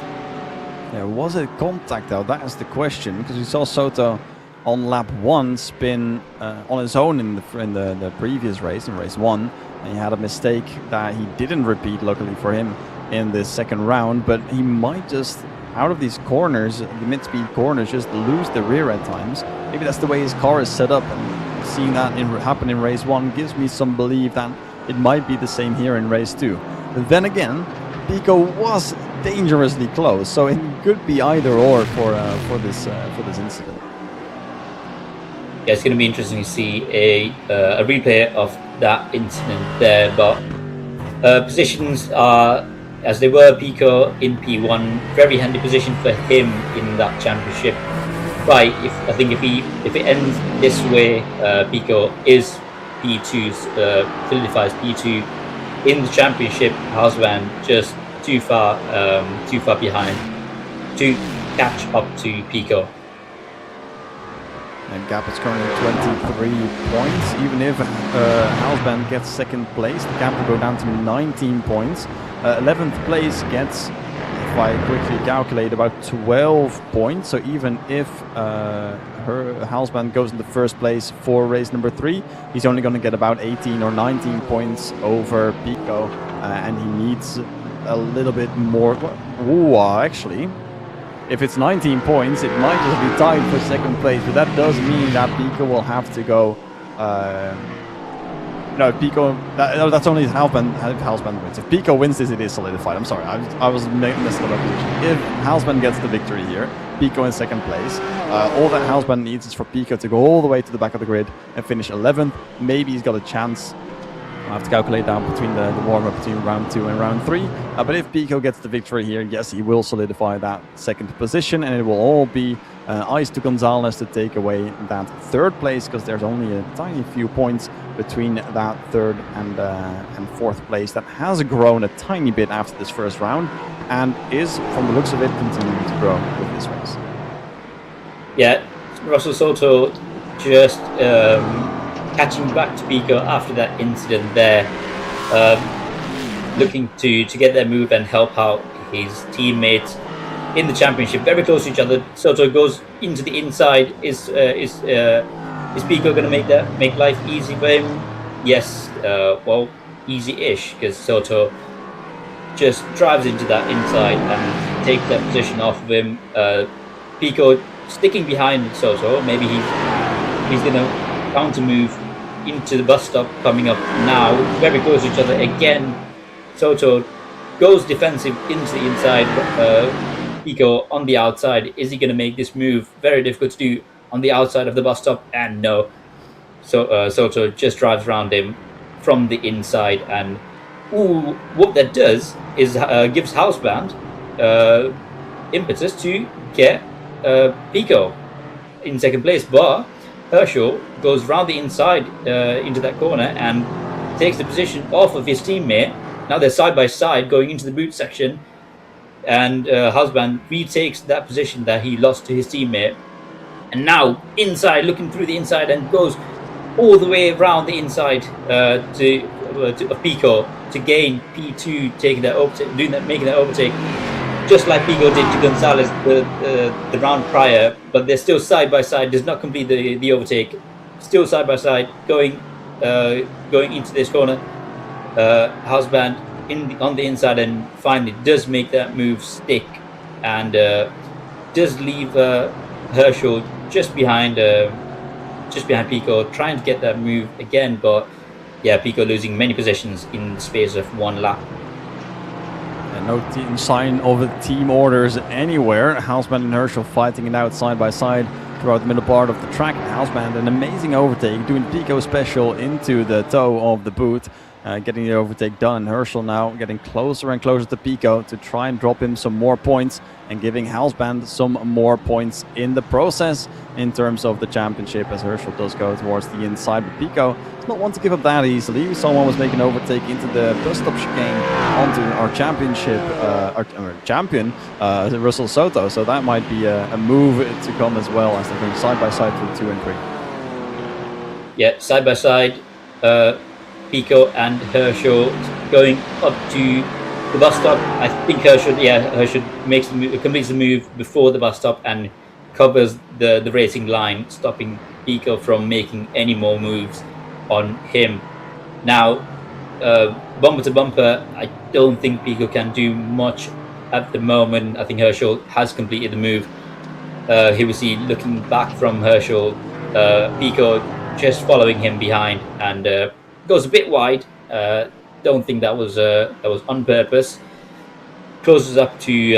Yeah, was it contact though? That is the question, because we saw Soto on lap 1 spin on his own in the previous race, in race 1, and he had a mistake that he didn't repeat, luckily for him, in the second round. But he might just, out of these corners, the mid-speed corners, just lose the rear at times. Maybe that's the way his car is set up, and seeing that happen in race 1 gives me some belief that it might be the same here in race 2. But then again, Pico was dangerously close, so it could be either or for this incident. Yeah, it's going to be interesting to see a replay of that incident there, but positions are as they were. Pico in P1, very handy position for him in that championship. Right, if it ends this way, Pico is P2, solidifies P2 in the championship. Hasban just too far behind to catch up to Pico. And gap is currently 23 points. Even if Hasban gets second place, the gap will go down to 19 points. 11th place gets, if I quickly calculate, about 12 points. So even if Hasban goes in the first place for race number 3, he's only going to get about 18 or 19 points over Pico, and he needs a little bit more. Ooh, actually, if it's 19 points, it might just be tied for second place, but that does mean that Pico will have to go. No, Pico. That's only if Hasban wins. If Pico wins this, it is solidified. I'm sorry, I was messing up. If Hasban gets the victory here, Pico in second place. All that Hasban needs is for Pico to go all the way to the back of the grid and finish 11th. Maybe he's got a chance. I have to calculate down between the warm-up between round 2 and round 3. But if Pico gets the victory here, yes, he will solidify that second position, and it will all be ice to Gonzalez to take away that third place, because there's only a tiny few points between that third and fourth place. That has grown a tiny bit after this first round, and is, from the looks of it, continuing to grow with this race. Yeah, Russell Soto just catching back to Pico after that incident there, looking to get their move and help out his teammates in the championship. Very close to each other. Soto goes into the inside. Is Pico going to make life easy for him? Yes, well, easy-ish, because Soto just drives into that inside and takes that position off of him. Pico sticking behind Soto. Maybe he's going to counter move into the bus stop coming up now. Very close to each other again. Soto goes defensive into the inside. Pico on the outside. Is he going to make this move? Very difficult to do on the outside of the bus stop, and no. So Soto just drives around him from the inside, and what that does is gives Housebound impetus to get Pico in second place, but Herschel goes round the inside into that corner and takes the position off of his teammate. Now they're side by side going into the boot section, and Husband retakes that position that he lost to his teammate, and now inside, looking through the inside, and goes all the way around the inside to Pico to gain P2, taking that overtake, making that overtake, just like Pico did to Gonzalez the round prior. But they're still side by side. Does not complete the overtake. Still side by side, going into this corner. Houseband on the inside, and finally does make that move stick, and does leave Herschel just behind Pico, trying to get that move again, but yeah, Pico losing many positions in the space of one lap. And no sign of team orders anywhere. Houseband and Herschel fighting it out side by side throughout the middle part of the track. Houseband, an amazing overtake, doing Pico special into the toe of the boot, getting the overtake done. Herschel now getting closer and closer to Pico to try and drop him some more points and giving Houseband some more points in the process in terms of the championship, as Herschel does go towards the inside. But Pico is not one to give up that easily. We saw one was making an overtake into the bus stop chicane onto our championship, our champion, Russell Soto. So that might be a move to come as well, as they're going side by side through 2 and 3. Yeah, side by side, Pico and Herschel going up to the bus stop. I think Herschel makes completes the move before the bus stop and covers the racing line, stopping Pico from making any more moves on him. Now, bumper to bumper, I don't think Pico can do much at the moment. I think Herschel has completed the move. Here we see, looking back from Herschel, Pico just following him behind and goes a bit wide. Don't think that was on purpose. Closes up to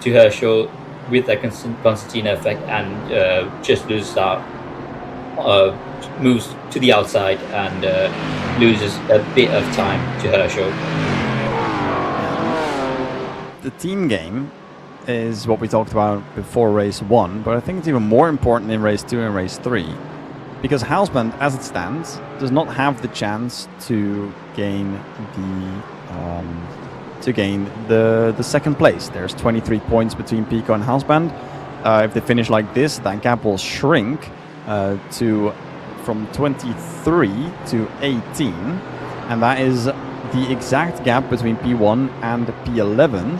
Herschel with that concertina effect and just loses that. Moves to the outside and loses a bit of time to Herschel. The team game is what we talked about before race 1, but I think it's even more important in race 2 and race 3, because Houseband, as it stands, does not have the chance to gain the second place. There's 23 points between Pico and Houseband. If they finish like this, that gap will shrink from 23 to 18, and that is the exact gap between P1 and P11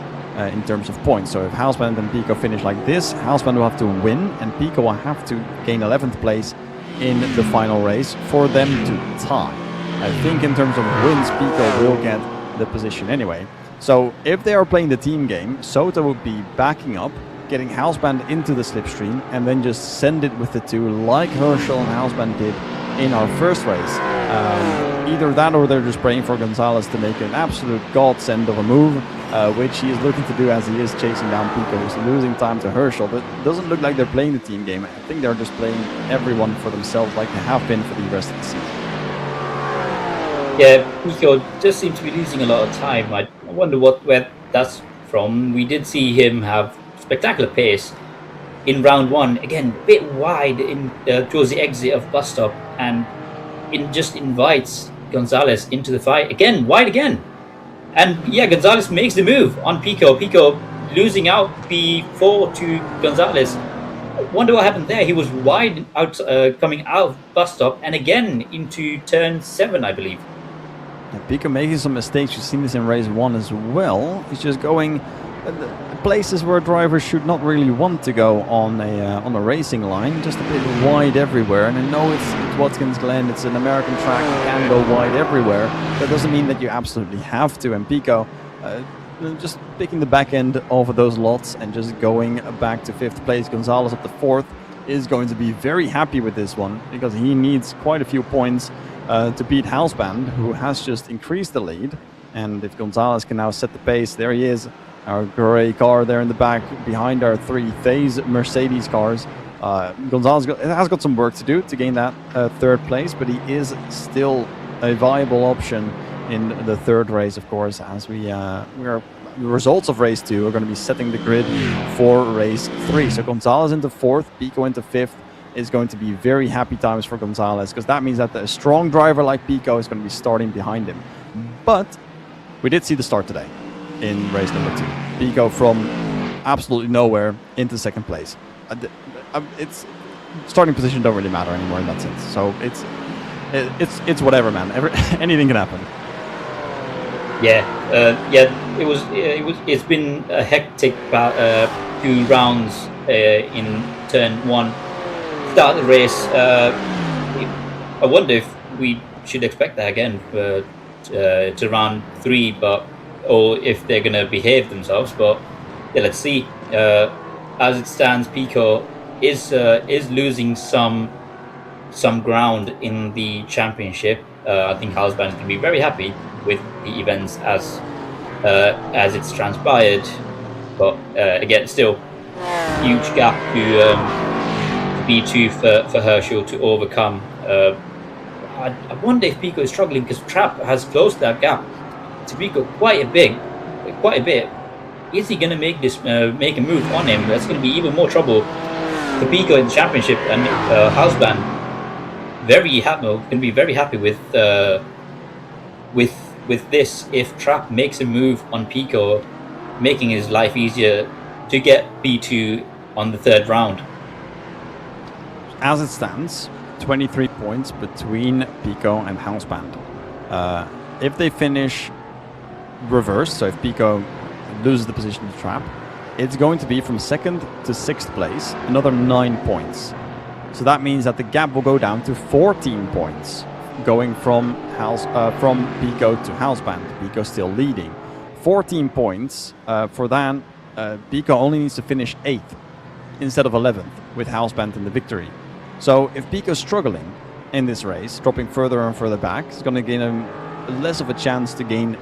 in terms of points. So if Houseband and Pico finish like this, Houseband will have to win and Pico will have to gain 11th place in the final race for them to tie. I think in terms of wins, Pico will get the position anyway. So if they are playing the team game, Soto would be backing up, getting Houseband into the slipstream, and then just send it with the two like Herschel and Houseband did in our first race. Either that or they're just praying for Gonzalez to make an absolute godsend of a move, which he is looking to do as he is chasing down Pico, who's losing time to Herschel. But it doesn't look like they're playing the team game. I think they're just playing everyone for themselves like they have been for the rest of the season. Yeah, Pico just seems to be losing a lot of time. I wonder where that's from. We did see him have spectacular pace in round 1. Again, a bit wide towards the exit of bus stop, and it just invites Gonzalez into the fight. Again, wide again. And yeah, Gonzalez makes the move on Pico. Pico losing out P4 to Gonzalez. Wonder what happened there. He was wide out, coming out of bus stop, and again into turn 7, I believe. Yeah, Pico making some mistakes. You've seen this in race 1 as well. He's just going places where drivers should not really want to go on a racing line, just a bit wide everywhere. And I know it's Watkins, Glen, it's an American track, you can go wide everywhere. That doesn't mean that you absolutely have to. And Pico just picking the back end of those lots and just going back to 5th place. Gonzalez up to 4th is going to be very happy with this one, because he needs quite a few points to beat Houseband, who has just increased the lead. And if Gonzalez can now set the pace, there he is, our gray car there in the back behind our 3 Thais Mercedes cars. Gonzalez has got some work to do to gain that 3rd place, but he is still a viable option in the 3rd race, of course, as the results of race 2 are going to be setting the grid for race 3. So Gonzalez into 4th, Pico into 5th is going to be very happy times for Gonzalez, because that means that a strong driver like Pico is going to be starting behind him. But we did see the start today in race number 2. Pico from absolutely nowhere into 2nd place. It's starting position don't really matter anymore in that sense. So it's whatever, man. Anything can happen. It's been a hectic 2 rounds in turn 1. Start the race. I wonder if we should expect that again to round 3, or if they're going to behave themselves. But yeah, let's see. As it stands, Pico is losing some some ground in the championship, I think Carlsbad is going to be very happy with the events as it's transpired. But again, still huge gap to B2 for Herschel to overcome. I wonder if Pico is struggling because Trap has closed that gap to Pico quite a bit. Is he going to make a move on him? That's going to be even more trouble for Pico in the championship, and Houseband going to be very happy with this if Trap makes a move on Pico, making his life easier to get B2 on the third round. As it stands, 23 points between Pico and Houseband. If they finish reverse, so if Pico loses the position to Trap, it's going to be from 2nd to 6th place, another 9 points. So that means that the gap will go down to 14 points, going from Pico to Houseband. Pico still leading. 14 points. For that, Pico only needs to finish 8th instead of 11th, with Houseband in the victory. So if Pico's struggling in this race, dropping further and further back, it's going to gain him less of a chance to gain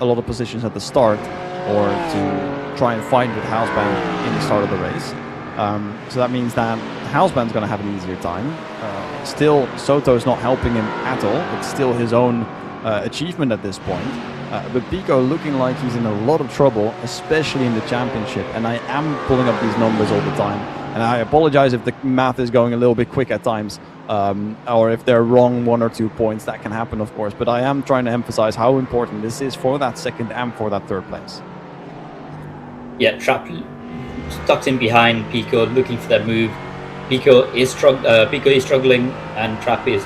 a lot of positions at the start, or to try and fight with Houseband in the start of the race. So that means that Houseband's going to have an easier time. Still, Soto's not helping him at all. It's still his own achievement at this point. But Pico looking like he's in a lot of trouble, especially in the championship. And I am pulling up these numbers all the time. And I apologize if the math is going a little bit quick at times, or if they're wrong 1 or 2 points. That can happen, of course. But I am trying to emphasize how important this is for that 2nd and for that 3rd place. Yeah, Trap stuck in behind Pico, looking for that move. Pico is struggling, and Trap is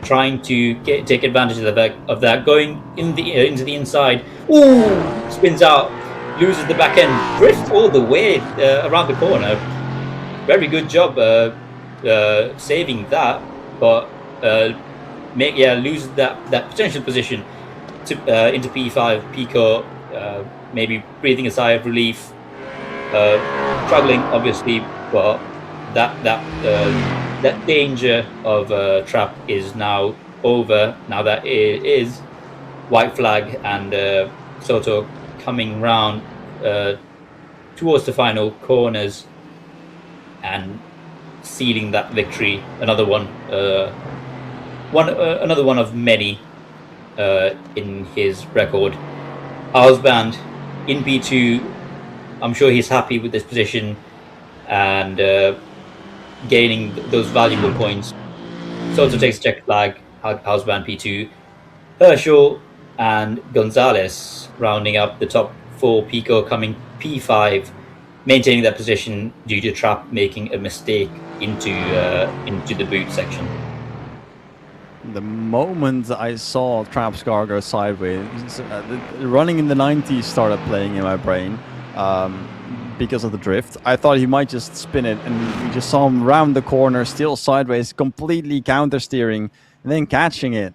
trying to take advantage of that. Going into the inside. Ooh! Spins out, loses the back end, drifts all the way around the corner. Very good job saving that, but loses that potential position into P5. Pico maybe breathing a sigh of relief, struggling obviously, but that danger of Trap is now over. Now that it is white flag, and Soto coming round towards the final corners and sealing that victory. Another one of many in his record. Houseband in B2, I'm sure he's happy with this position and gaining those valuable points. Soto takes a check flag. Houseband P2. Herschel and Gonzalez rounding up the top 4. Pico coming P5, maintaining that position due to Trap making a mistake into the boot section. The moment I saw Trap's car go sideways, running in the 90s started playing in my brain because of the drift. I thought he might just spin it, and we just saw him round the corner, still sideways, completely counter-steering, and then catching it.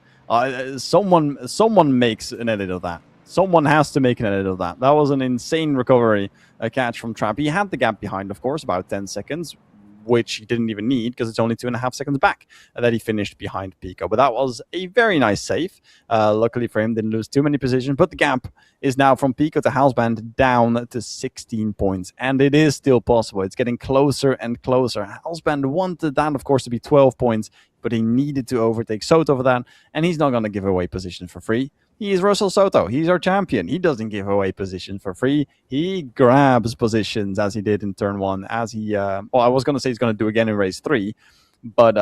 Someone makes an edit of that. Someone has to make an edit of that. That was an insane recovery, a catch from Trap. He had the gap behind, of course, about 10 seconds, which he didn't even need because it's only 2.5 seconds back that he finished behind Pico. But that was a very nice save. Luckily for him, didn't lose too many positions. But the gap is now from Pico to Houseband down to 16 points. And it is still possible. It's getting closer and closer. Houseband wanted that, of course, to be 12 points, but he needed to overtake Soto for that. And he's not going to give away position for free. He is Russell Soto. He's our champion. He doesn't give away position for free. He grabs positions, as he did in turn 1. As he, I was going to say he's going to do again in race 3, but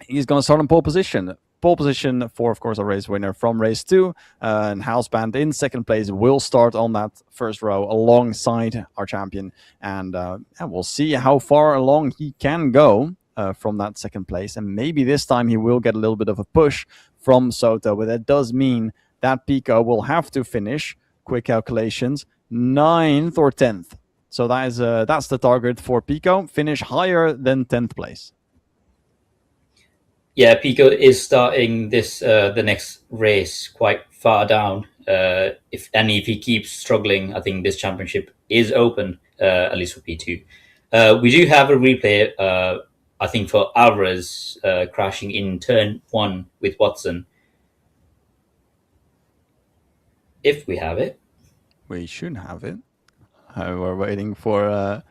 he's going to start on pole position. Pole position for, of course, a race winner from race 2. And Houseband in 2nd place will start on that first row alongside our champion. And we'll see how far along he can go from that 2nd place. And maybe this time he will get a little bit of a push from Soto, but that does mean that Pico will have to finish, quick calculations, 9th or 10th. So that's the target for Pico, finish higher than 10th place. Yeah, Pico is starting the next race quite far down. If he keeps struggling, I think this championship is open, at least for P2. We do have a replay I think for Alvarez crashing in turn 1 with Watson, if we have it. We should have it. We're waiting for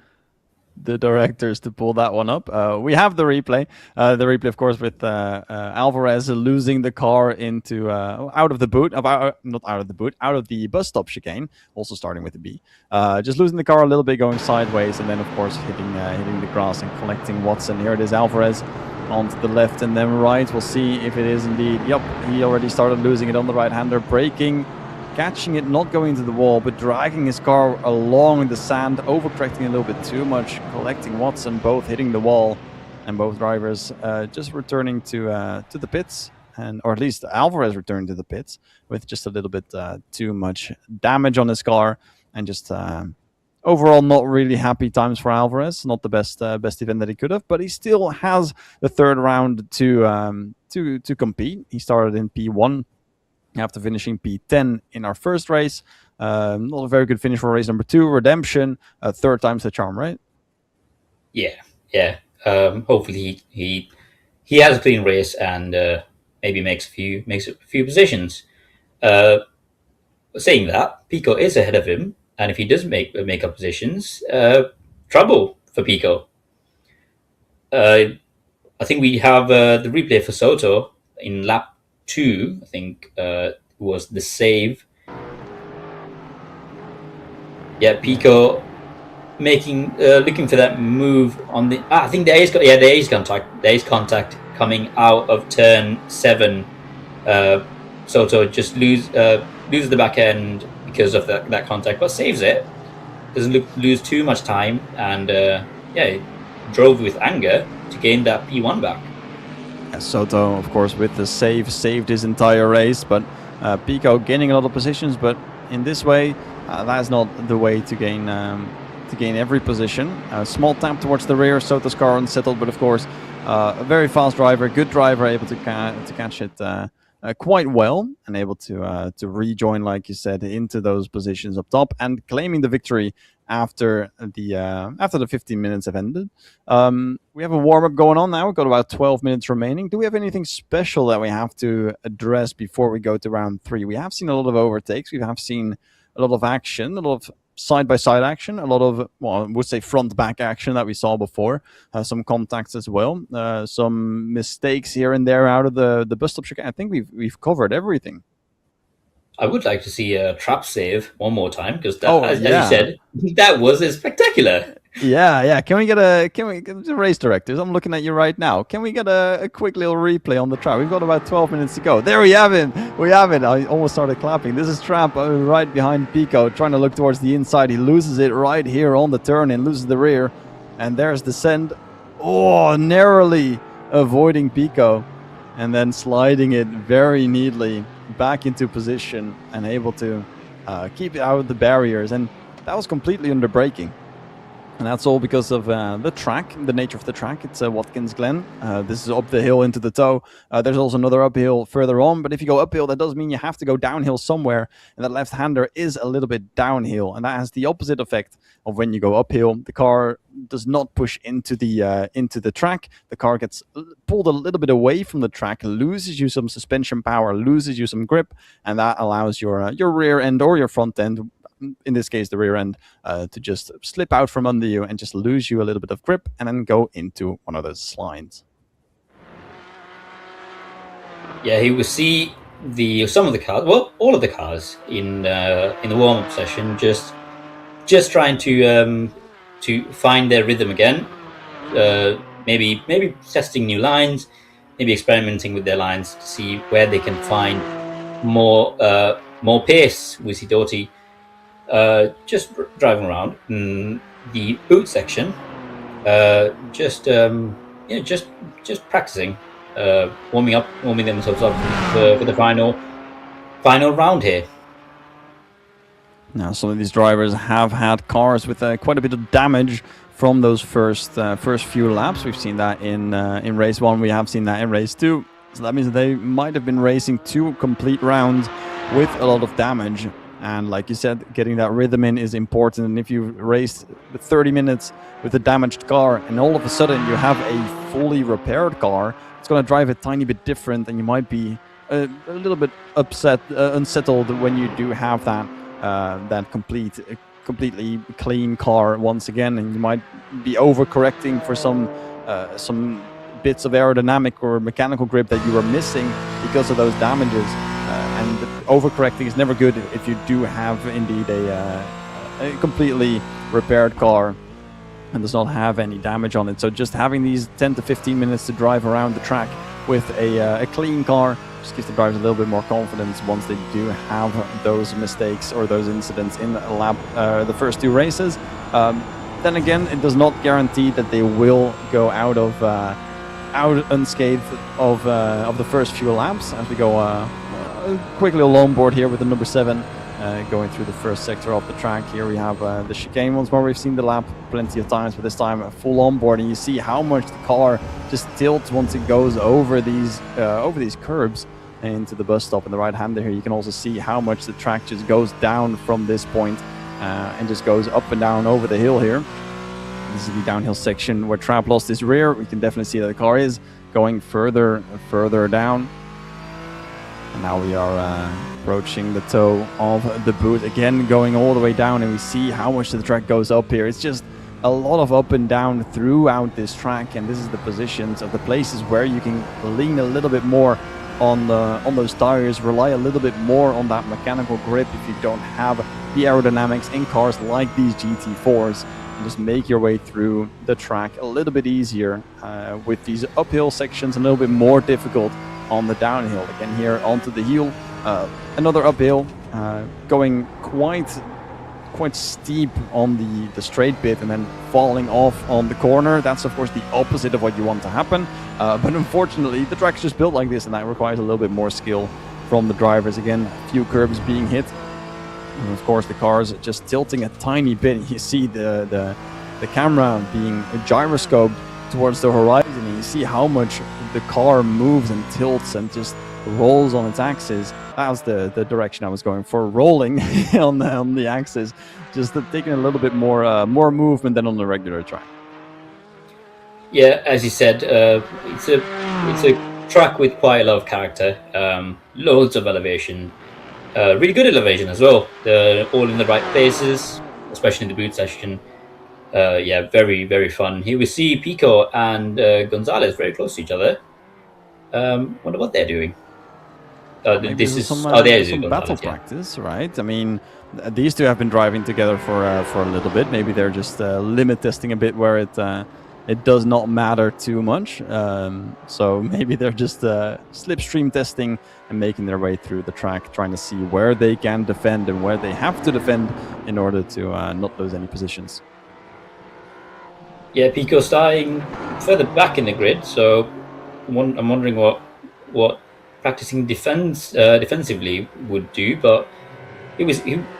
the directors to pull that one up. We have the replay. The replay, of course, with Alvarez losing the car into out of the boot, not out of the boot, out of the bus stop chicane. Also starting with a B. Just losing the car a little bit, going sideways, and then of course hitting the grass and collecting Watson. Here it is, Alvarez onto the left and then right. We'll see if it is indeed. Yep, he already started losing it on the right-hander, braking. Catching it, not going to the wall, but dragging his car along the sand, overcorrecting a little bit too much, collecting Watson, both hitting the wall, and both drivers just returning to the pits, or at least Alvarez returned to the pits with just a little bit too much damage on his car, and just overall not really happy times for Alvarez. Not the best event that he could have, but he still has the third round to compete. He started in P1. After finishing P10 in our first race. Not a very good finish for race number 2. Redemption, third time's the charm, right? Yeah. Hopefully he has a clean race and maybe makes a few positions. Saying that, Pico is ahead of him, and if he does make up positions, trouble for Pico. I think we have the replay for Soto in lap 2, I think, was the save. Yeah, Pico looking for that move on the. I think there is contact. There is contact coming out of turn 7. Soto just loses the back end because of that contact, but saves it. Doesn't lose too much time, and drove with anger to gain that P1 back. Soto, of course, with the save, saved his entire race, but Pico gaining a lot of positions. But in this way, that's not the way to gain every position. A small tap towards the rear, Soto's car unsettled, but of course, a very fast driver, good driver, able to catch it quite well, and able to rejoin, like you said, into those positions up top and claiming the victory after the 15 minutes have ended. We have a warm-up going on now. We've got about 12 minutes remaining. Do we have anything special that we have to address before we go to round 3? We have seen a lot of overtakes. We have seen a lot of action, a lot of side-by-side action, a lot of, well, I would say front-back action that we saw before. Some contacts as well. Some mistakes here and there out of the bus stop chicane. I think we've covered everything. I would like to see a trap save one more time, because as you said, that was spectacular. Yeah. Can we get the race directors? I'm looking at you right now. Can we get a quick little replay on the trap? We've got about 12 minutes to go. There we have it. I almost started clapping. This is Trap right behind Pico, trying to look towards the inside. He loses it right here on the turn and loses the rear. And there's the send. Oh, narrowly avoiding Pico, and then sliding it very neatly back into position and able to keep it out of the barriers. And that was completely under braking. And that's all because of the track, the nature of the track. It's Watkins Glen. This is up the hill into the toe. There's also another uphill further on. But if you go uphill, that does mean you have to go downhill somewhere. And that left-hander is a little bit downhill. And that has the opposite effect of when you go uphill. The car does not push into the track. The car gets pulled a little bit away from the track, loses you some suspension power, loses you some grip. And that allows your rear end or your front end, in this case the rear end, to just slip out from under you and just lose you a little bit of grip and then go into one of those slides. Yeah, he will see some of the cars, well, all of the cars in the warm-up session, just trying to find their rhythm again. Maybe testing new lines, maybe experimenting with their lines to see where they can find more pace. We see Doughty just driving around in the boot section, just practicing, warming themselves up for the final round here. Now, some of these drivers have had cars with quite a bit of damage from those first few laps. We've seen that in race 1. We have seen that in race 2. So that means that they might have been racing 2 complete rounds with a lot of damage. And like you said, getting that rhythm in is important. And if you race 30 minutes with a damaged car and all of a sudden you have a fully repaired car, it's going to drive a tiny bit different, and you might be a little bit unsettled when you do have that completely clean car once again, and you might be overcorrecting for some bits of aerodynamic or mechanical grip that you were missing because of those damages. And overcorrecting is never good if you do have indeed a completely repaired car and does not have any damage on it. So just having these 10 to 15 minutes to drive around the track with a clean car just gives the drivers a little bit more confidence once they do have those mistakes or those incidents in the first 2 races. Then again, it does not guarantee that they will go out unscathed of the first few laps. As we go quickly along board here with the number 7 going through the first sector of the track. Here we have the chicane once more. We've seen the lap plenty of times, but this time a full onboard, and you see how much the car just tilts once it goes over these curbs into the bus stop in the right hand there. You can also see how much the track just goes down from this point and just goes up and down over the hill here. This is the downhill section where Trapp lost his rear. We can definitely see that the car is going further down. And now we are approaching the toe of the boot, again going all the way down, and we see how much the track goes up here. It's just a lot of up and down throughout this track, and this is the positions of the places where you can lean a little bit more on those tires, rely a little bit more on that mechanical grip if you don't have the aerodynamics in cars like these GT4s, and just make your way through the track a little bit easier with these uphill sections, a little bit more difficult on the downhill. Again here onto the heel, another uphill, going quite steep on the straight bit and then falling off on the corner. That's of course the opposite of what you want to happen, but unfortunately the track's just built like this, and that requires a little bit more skill from the drivers. Again, a few curbs being hit, and of course the car's just tilting a tiny bit. You see the camera being gyroscoped towards the horizon, and you see how much the car moves and tilts and just rolls on its axis. That was the direction I was going for, rolling on the axis, just taking a little bit more movement than on the regular track. Yeah, as you said, it's a track with quite a lot of character, loads of elevation, really good elevation as well. They're all in the right places, especially in the boot section. Yeah, very, very fun. Here we see Pico and Gonzalez very close to each other. Wonder what they're doing. This is some battle practice, right? I mean, these two have been driving together for a little bit. Maybe they're just limit testing a bit where it does not matter too much. So maybe they're just slipstream testing and making their way through the track, trying to see where they can defend and where they have to defend in order to not lose any positions. Yeah, Pico starting further back in the grid, so I'm wondering what practicing defensively would do, but here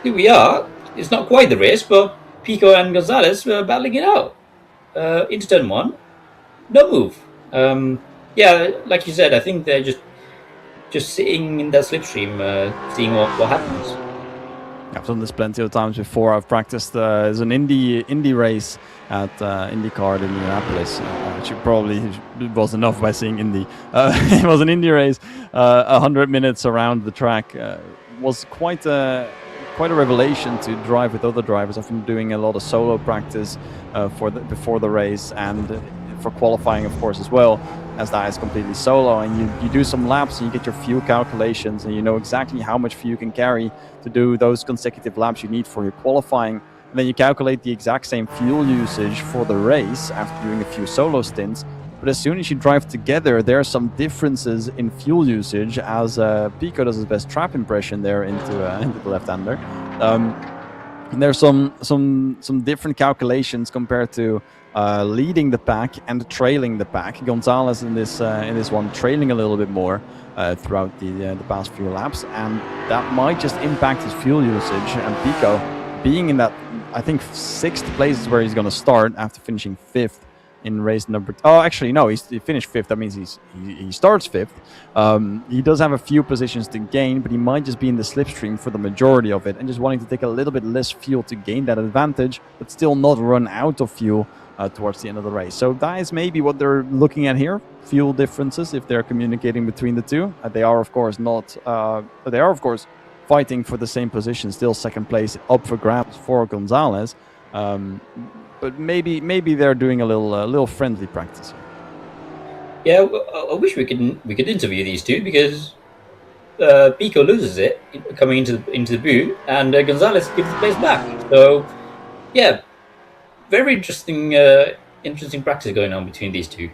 we are. It's not quite the race, but Pico and Gonzalez were battling it out. Into turn 1, no move. Yeah, like you said, I think they're just sitting in that slipstream, seeing what happens. I've done this plenty of times before. I've practiced as an Indy race at IndyCar in Indianapolis. Which probably was enough by seeing Indy. It was an Indy race, 100 minutes around the track. Was quite a revelation to drive with other drivers. I've been doing a lot of solo practice before the race, and for qualifying, of course, as well, as that is completely solo. And you do some laps and you get your fuel calculations, and you know exactly how much fuel you can carry to do those consecutive laps you need for your qualifying. And then you calculate the exact same fuel usage for the race after doing a few solo stints. But as soon as you drive together, there are some differences in fuel usage, as Pico does his best trap impression there into the left-hander. And there's some different calculations compared to leading the pack and trailing the pack. Gonzalez in this one trailing a little bit more throughout the past few laps, and that might just impact his fuel usage. And Pico, being in that, I think, 6th place is where he's going to start after finishing 5th in race number. Oh, actually, no, he finished 5th. That means he starts 5th. He does have a few positions to gain, but he might just be in the slipstream for the majority of it, and just wanting to take a little bit less fuel to gain that advantage, but still not run out of fuel towards the end of the race. So that is maybe what they're looking at here. Fuel differences, if they're communicating between the two. They are, of course, not. They are, of course, fighting for the same position. Still, second place up for grabs for Gonzalez. But maybe they're doing a little friendly practice. Yeah, I wish we could interview these two, because Pico loses it coming into the boot, and Gonzalez gives the place back. So yeah, very interesting practice going on between these two.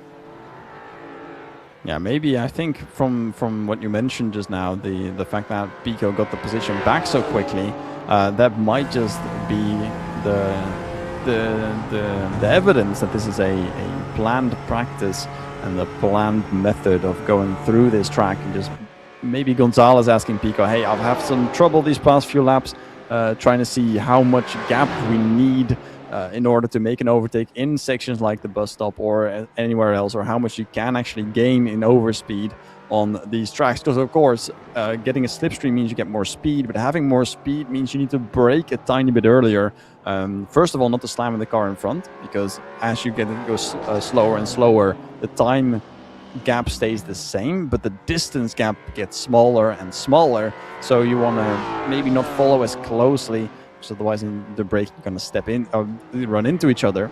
Yeah, maybe I think from what you mentioned just now, the fact that Pico got the position back so quickly, that might just be the evidence that this is a planned practice and the planned method of going through this track. And just maybe Gonzalez asking Pico, hey, I've had some trouble these past few laps, trying to see how much gap we need in order to make an overtake in sections like the bus stop or anywhere else, or how much you can actually gain in overspeed on these tracks. Because of course, getting a slipstream means you get more speed, but having more speed means you need to brake a tiny bit earlier. First of all, not to slam in the car in front, because as you go slower and slower, the time gap stays the same, but the distance gap gets smaller and smaller. So you want to maybe not follow as closely, so otherwise in the brake you're going to step in or run into each other.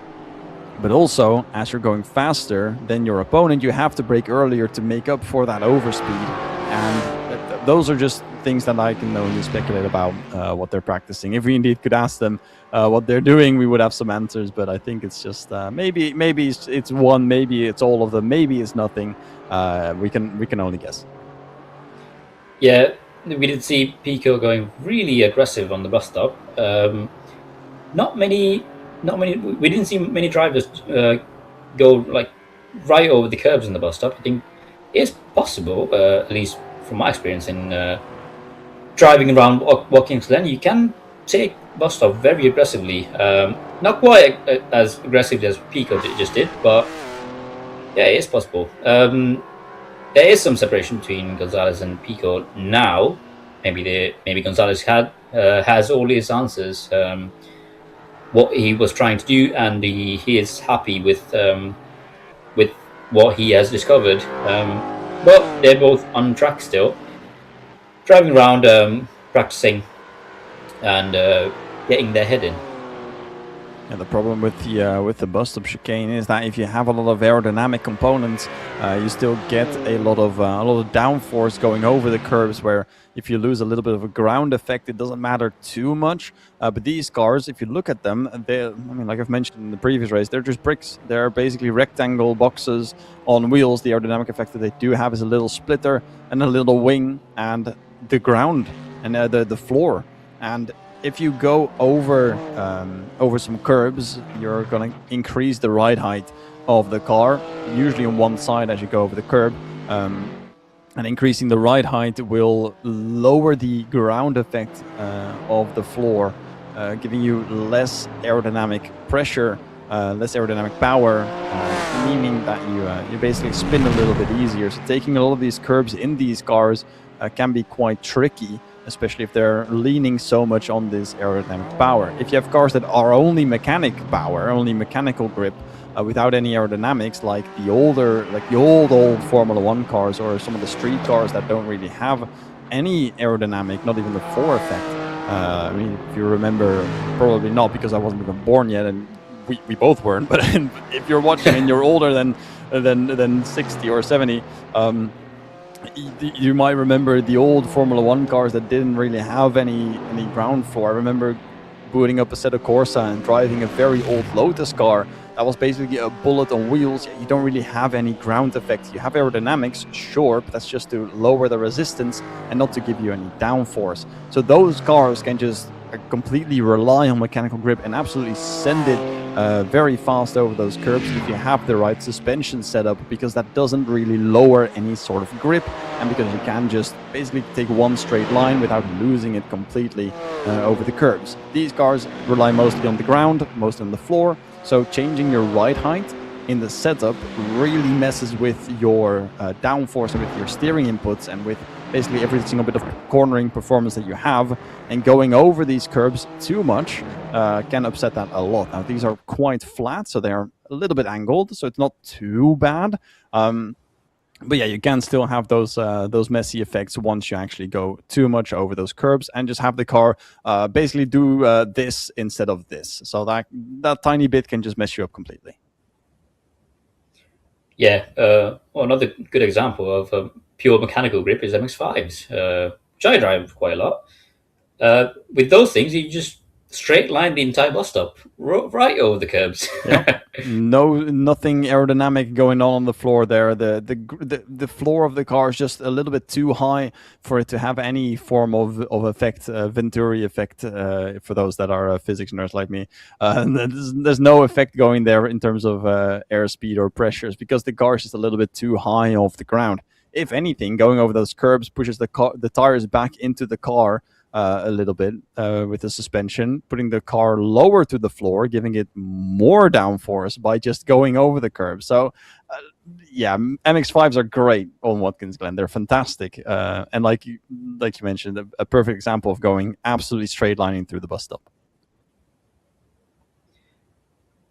But also, as you're going faster than your opponent, you have to brake earlier to make up for that overspeed. And those are just things that I can only speculate about what they're practicing. If we indeed could ask them what they're doing, we would have some answers. But I think it's just maybe it's one, maybe it's all of them, maybe it's nothing. We can only guess. Yeah, we did see Pico going really aggressive on the bus stop. Not many. We didn't see many drivers go like right over the curbs on the bus stop. I think it's possible, at least from my experience in driving around Watkins Glen, you can take bus stop very aggressively. Not quite as aggressively as Pico just did, but yeah, it is possible. There is some separation between Gonzalez and Pico now. Maybe Gonzalez has all his answers. What he was trying to do, and he is happy with what he has discovered. But they're both on track still, driving around, practicing, and getting their head in. Yeah, the problem with the bus stop chicane is that if you have a lot of aerodynamic components, you still get a lot of downforce going over the curbs, where if you lose a little bit of a ground effect, it doesn't matter too much. But these cars, if you look at them, like I've mentioned in the previous race, they're just bricks. They're basically rectangle boxes on wheels. The aerodynamic effect that they do have is a little splitter and a little wing and the ground and the floor. And if you go over some curbs, you're going to increase the ride height of the car, usually on one side as you go over the curb. And increasing the ride height will lower the ground effect of the floor, giving you less aerodynamic pressure, less aerodynamic power, meaning that you basically spin a little bit easier. So taking a lot of these curbs in these cars can be quite tricky, especially if they're leaning so much on this aerodynamic power. If you have cars that are only mechanic power, only mechanical grip, without any aerodynamics, like the old Formula 1 cars or some of the street cars that don't really have any aerodynamic, not even the floor effect. I mean, if you remember, probably not, because I wasn't even born yet, and we both weren't. But if you're watching and you're older than 60 or 70, you might remember the old Formula 1 cars that didn't really have any ground floor. I remember booting up a Assetto Corsa and driving a very old Lotus car that was basically a bullet on wheels. You don't really have any ground effect. You have aerodynamics, sure, but that's just to lower the resistance and not to give you any downforce. So those cars can just completely rely on mechanical grip and absolutely send it very fast over those curbs if you have the right suspension setup, because that doesn't really lower any sort of grip, and because you can just basically take one straight line without losing it completely over the curbs. These cars rely mostly on the ground, mostly on the floor, so changing your ride height in the setup really messes with your downforce and with your steering inputs and with basically every single bit of cornering performance that you have. And going over these curbs too much can upset that a lot. Now, these are quite flat, so they're a little bit angled, so it's not too bad. But yeah, you can still have those messy effects once you actually go too much over those curbs and just have the car basically do this instead of this. So that tiny bit can just mess you up completely. Yeah, another good example of a pure mechanical grip is MX-5s, which I drive quite a lot. With those things, you just straight line the entire bus stop right over the curbs. Yeah, nothing aerodynamic going on the floor there. The floor of the car is just a little bit too high for it to have any form of effect, Venturi effect, for those that are physics nerds like me. There's no effect going there in terms of airspeed or pressures because the car is just a little bit too high off the ground. If anything, going over those curbs pushes the tires back into the car a little bit with the suspension, putting the car lower to the floor, giving it more downforce by just going over the curb. So, yeah, MX-5s are great on Watkins Glen. They're fantastic. And like you mentioned, a perfect example of going absolutely straight lining through the bus stop.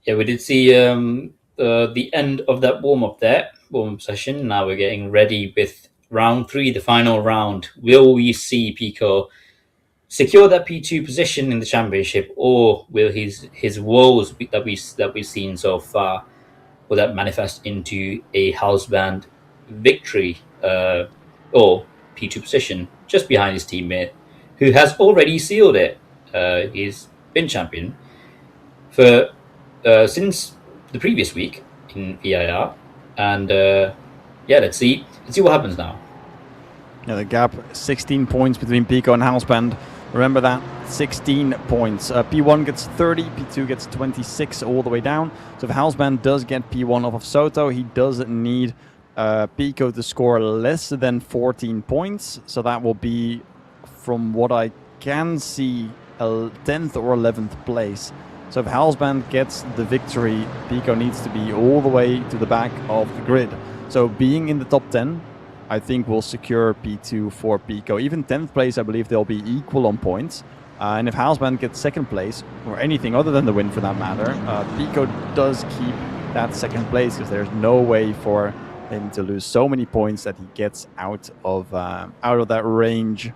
Yeah, we did see the end of that warm-up session. Now we're getting ready with round 3, the final round. Will we see Pico secure that P2 position in the championship, or will his woes that we've seen so far, will that manifest into a house band victory or P2 position just behind his teammate, who has already sealed it? He's been champion for since the previous week in VIR, and yeah, let's see what happens now. Yeah, the gap 16 points between Pico and Houseband. Remember that, 16 points. P1 gets 30, P2 gets 26 all the way down. So if Houseband does get P1 off of Soto, he does need Pico to score less than 14 points. So that will be, from what I can see, a 10th or 11th place. So if Houseband gets the victory, Pico needs to be all the way to the back of the grid. So being in the top 10, I think will secure P2 for Pico. Even 10th place, I believe they'll be equal on points. And if Houseband gets second place, or anything other than the win for that matter, Pico does keep that second place because there's no way for him to lose so many points that he gets out of that range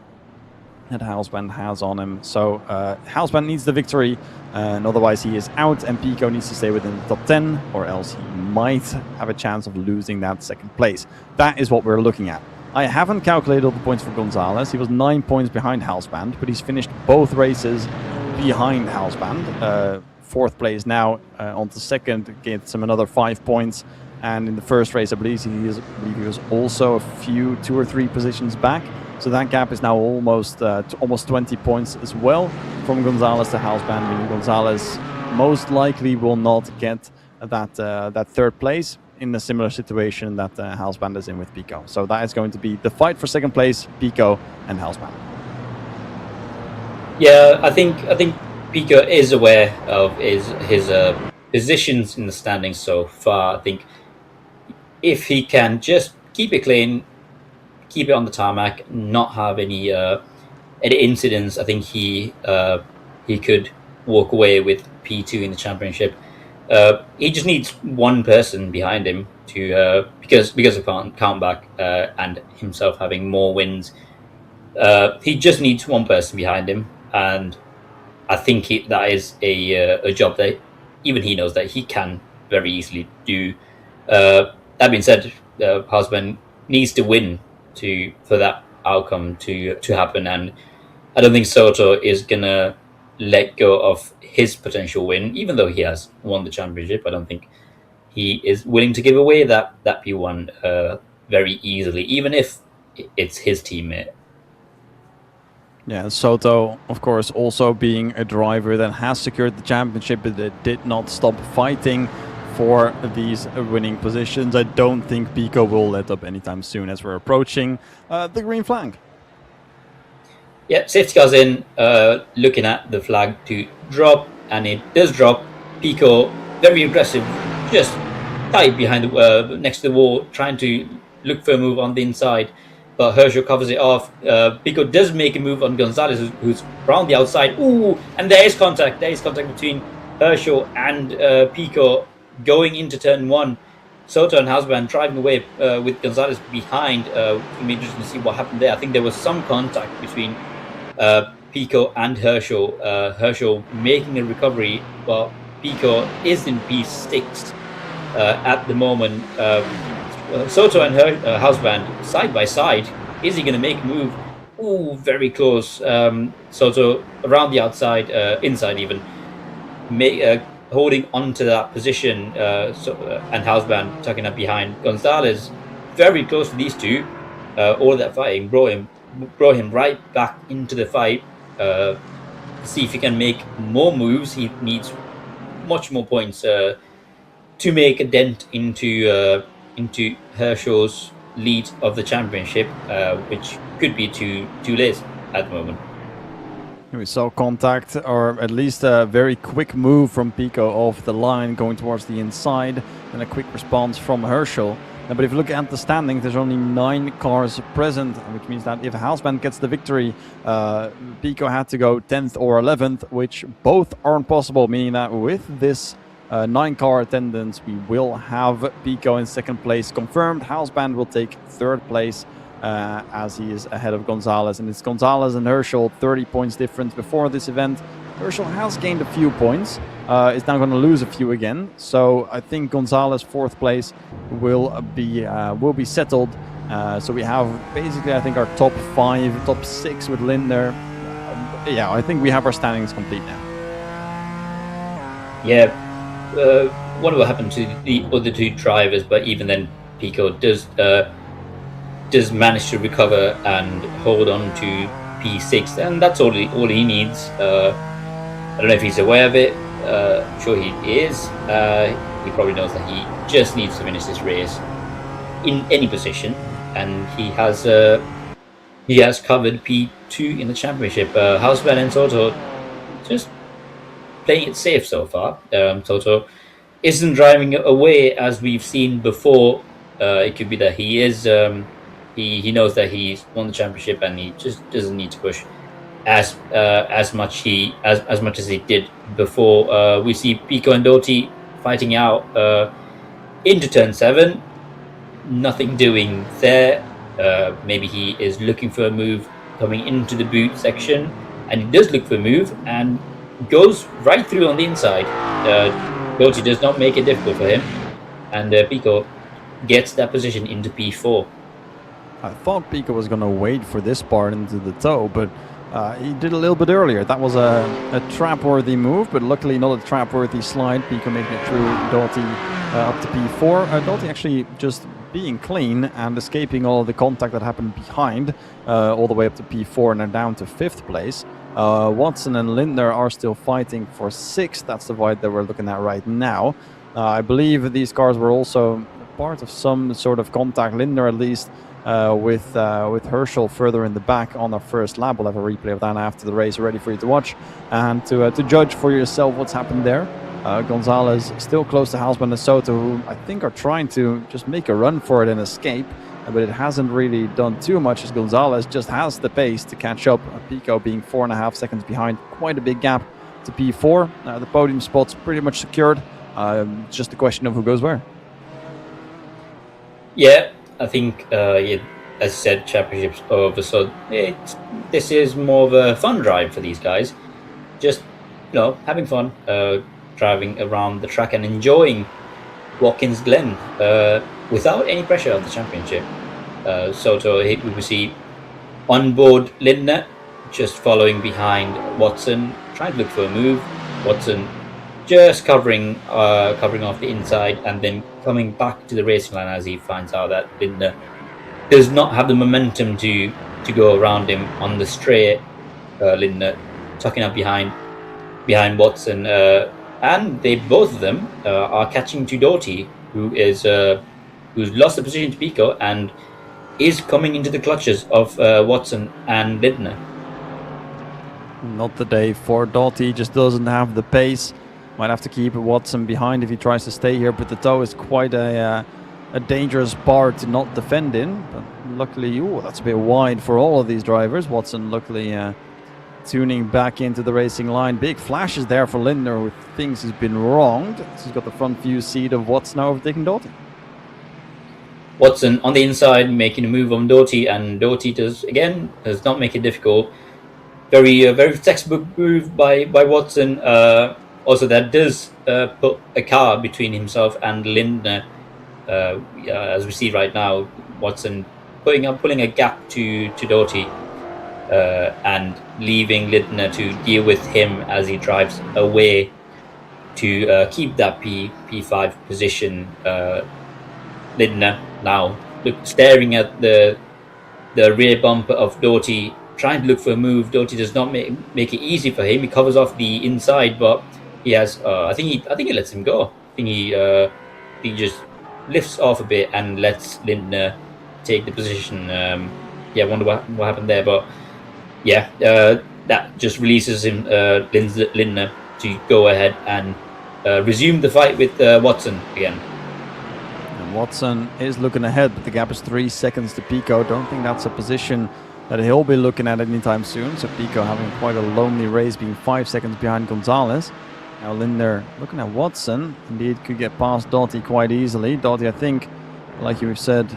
that Houseband has on him. So Houseband needs the victory, and otherwise he is out, and Pico needs to stay within the top 10, or else he might have a chance of losing that second place. That is what we're looking at. I haven't calculated all the points for Gonzalez. He was 9 points behind Houseband, but he's finished both races behind Houseband. Fourth place now, on to second, gets him another 5 points. And in the first race, I believe he was also 2 or 3 positions back. So that gap is now almost 20 points as well from Gonzalez to Houseband, meaning Gonzalez most likely will not get that third place in a similar situation that Houseband is in with Pico. So that is going to be the fight for second place, Pico and Houseband. Yeah, I think Pico is aware of his positions in the standings so far. I think if he can just keep it clean, keep it on the tarmac, not have any incidents, I think he could walk away with P2 in the championship. He just needs one person behind him to because of Countback and himself having more wins. He just needs one person behind him, and I think that is a job that even he knows that he can very easily do. That being said, Houseband needs to win for that outcome to happen, and I don't think Soto is gonna let go of his potential win, even though he has won the championship. I don't think he is willing to give away that P1 very easily, even if it's his teammate. Yeah, Soto, of course, also being a driver that has secured the championship, but that did not stop fighting for these winning positions. I don't think Pico will let up anytime soon as we're approaching the green flag. Yeah, safety car's in, looking at the flag to drop, and it does drop. Pico, very aggressive, just tight behind next to the wall, trying to look for a move on the inside. But Herschel covers it off. Pico does make a move on Gonzalez, who's around the outside. Ooh, and there is contact. There is contact between Herschel and Pico. going into turn one, Soto and Hausman driving away with Gonzalez behind. It's going to be interesting to see what happened there. I think there was some contact between Pico and Herschel. Herschel making a recovery, but Pico is in P6 at the moment. Soto and Hausman side by side. Is he going to make a move? Ooh, very close. Soto around the outside, inside even, holding onto that position, and Hausman tucking up behind Gonzalez. Very close to these two. All that fighting brought him right back into the fight. See if he can make more moves. He needs much more points to make a dent into Herschel's lead of the championship, which could be too late at the moment. We saw contact, or at least a very quick move from Pico off the line going towards the inside, and a quick response from Herschel. But if you look at the standings, there's only 9 cars present, which means that if Hausman gets the victory, Pico had to go 10th or 11th, which both aren't possible, meaning that with this 9-car attendance, we will have Pico in 2nd place confirmed. Hausman will take 3rd place as he is ahead of Gonzalez. And it's Gonzalez and Herschel, 30 points difference before this event. Herschel has gained a few points, is now going to lose a few again. So I think Gonzalez 4th place will be settled. So we have basically, I think, our top 5, top 6 with Lindner. Yeah, I think we have our standings complete now. Yeah, what will happen to the other 2 drivers? But even then, Pico does manage to recover and hold on to P6, and that's all he needs. I don't know if he's aware of it. I'm sure he is. He probably knows that he just needs to finish this race in any position, and he has covered P2 in the championship. Hausman and Soto just playing it safe so far. Soto isn't driving away as we've seen before. It could be that he is. He knows that he's won the championship, and he just doesn't need to push as much as he did before. We see Pico and Doty fighting out into turn 7. Nothing doing there. Maybe he is looking for a move coming into the boot section, and he does look for a move and goes right through on the inside. Doty does not make it difficult for him, and Pico gets that position into P4. I thought Pico was going to wait for this part into the toe, but he did a little bit earlier. That was a trap-worthy move, but luckily not a trap-worthy slide. Pico making it through Doty up to P4. Doty actually just being clean and escaping all of the contact that happened behind, all the way up to P4 and then down to 5th place. Watson and Lindner are still fighting for 6th. That's the fight that we're looking at right now. I believe these cars were also part of some sort of contact, Lindner at least, with Herschel further in the back on our first lap. We'll have a replay of that after the race ready for you to watch and to judge for yourself what's happened there. Gonzalez still close to Hausman and Soto, who I think are trying to just make a run for it and escape, but it hasn't really done too much as Gonzalez just has the pace to catch up. Pico being 4.5 seconds behind, quite a big gap to P4. The podium spot's pretty much secured. Just a question of who goes where. Yeah, I think, as I said, championship's over, so this is more of a fun drive for these guys. Just, having fun, driving around the track and enjoying Watkins Glen without any pressure of the championship. Soto, we will see on board Lindner, just following behind Watson, trying to look for a move. Watson just covering off the inside and then coming back to the racing line as he finds out that Lindner does not have the momentum to go around him on the straight. Lindner tucking up behind Watson, and both of them are catching to Doty, who's lost the position to Pico and is coming into the clutches of Watson and Lindner. Not the day for Doty, just doesn't have the pace. Might have to keep Watson behind if he tries to stay here, but the toe is quite a dangerous part to not defend in. But luckily, that's a bit wide for all of these drivers. Watson luckily tuning back into the racing line. Big flashes there for Lindner, who thinks he's been wronged. So he's got the front view seat of Watson now overtaking Doughty. Watson on the inside making a move on Doughty, and Doughty does not make it difficult. Very textbook move by Watson. Also, that does put a car between himself and Lindner. As we see right now, Watson pulling a gap to Doughty and leaving Lindner to deal with him as he drives away to keep that P5 position. Lindner now staring at the rear bumper of Doughty, trying to look for a move. Doughty does not make it easy for him. He covers off the inside, but he has. I think he lets him go. I think he just lifts off a bit and lets Lindner take the position. Wonder what happened there, but that just releases him, Lindner, to go ahead and resume the fight with Watson again. And Watson is looking ahead, but the gap is 3 seconds to Pico. Don't think that's a position that he'll be looking at anytime soon. So Pico having quite a lonely race, being 5 seconds behind Gonzalez. Now Lindner looking at Watson. Indeed, could get past Doughty quite easily. Doughty, I think, like you said,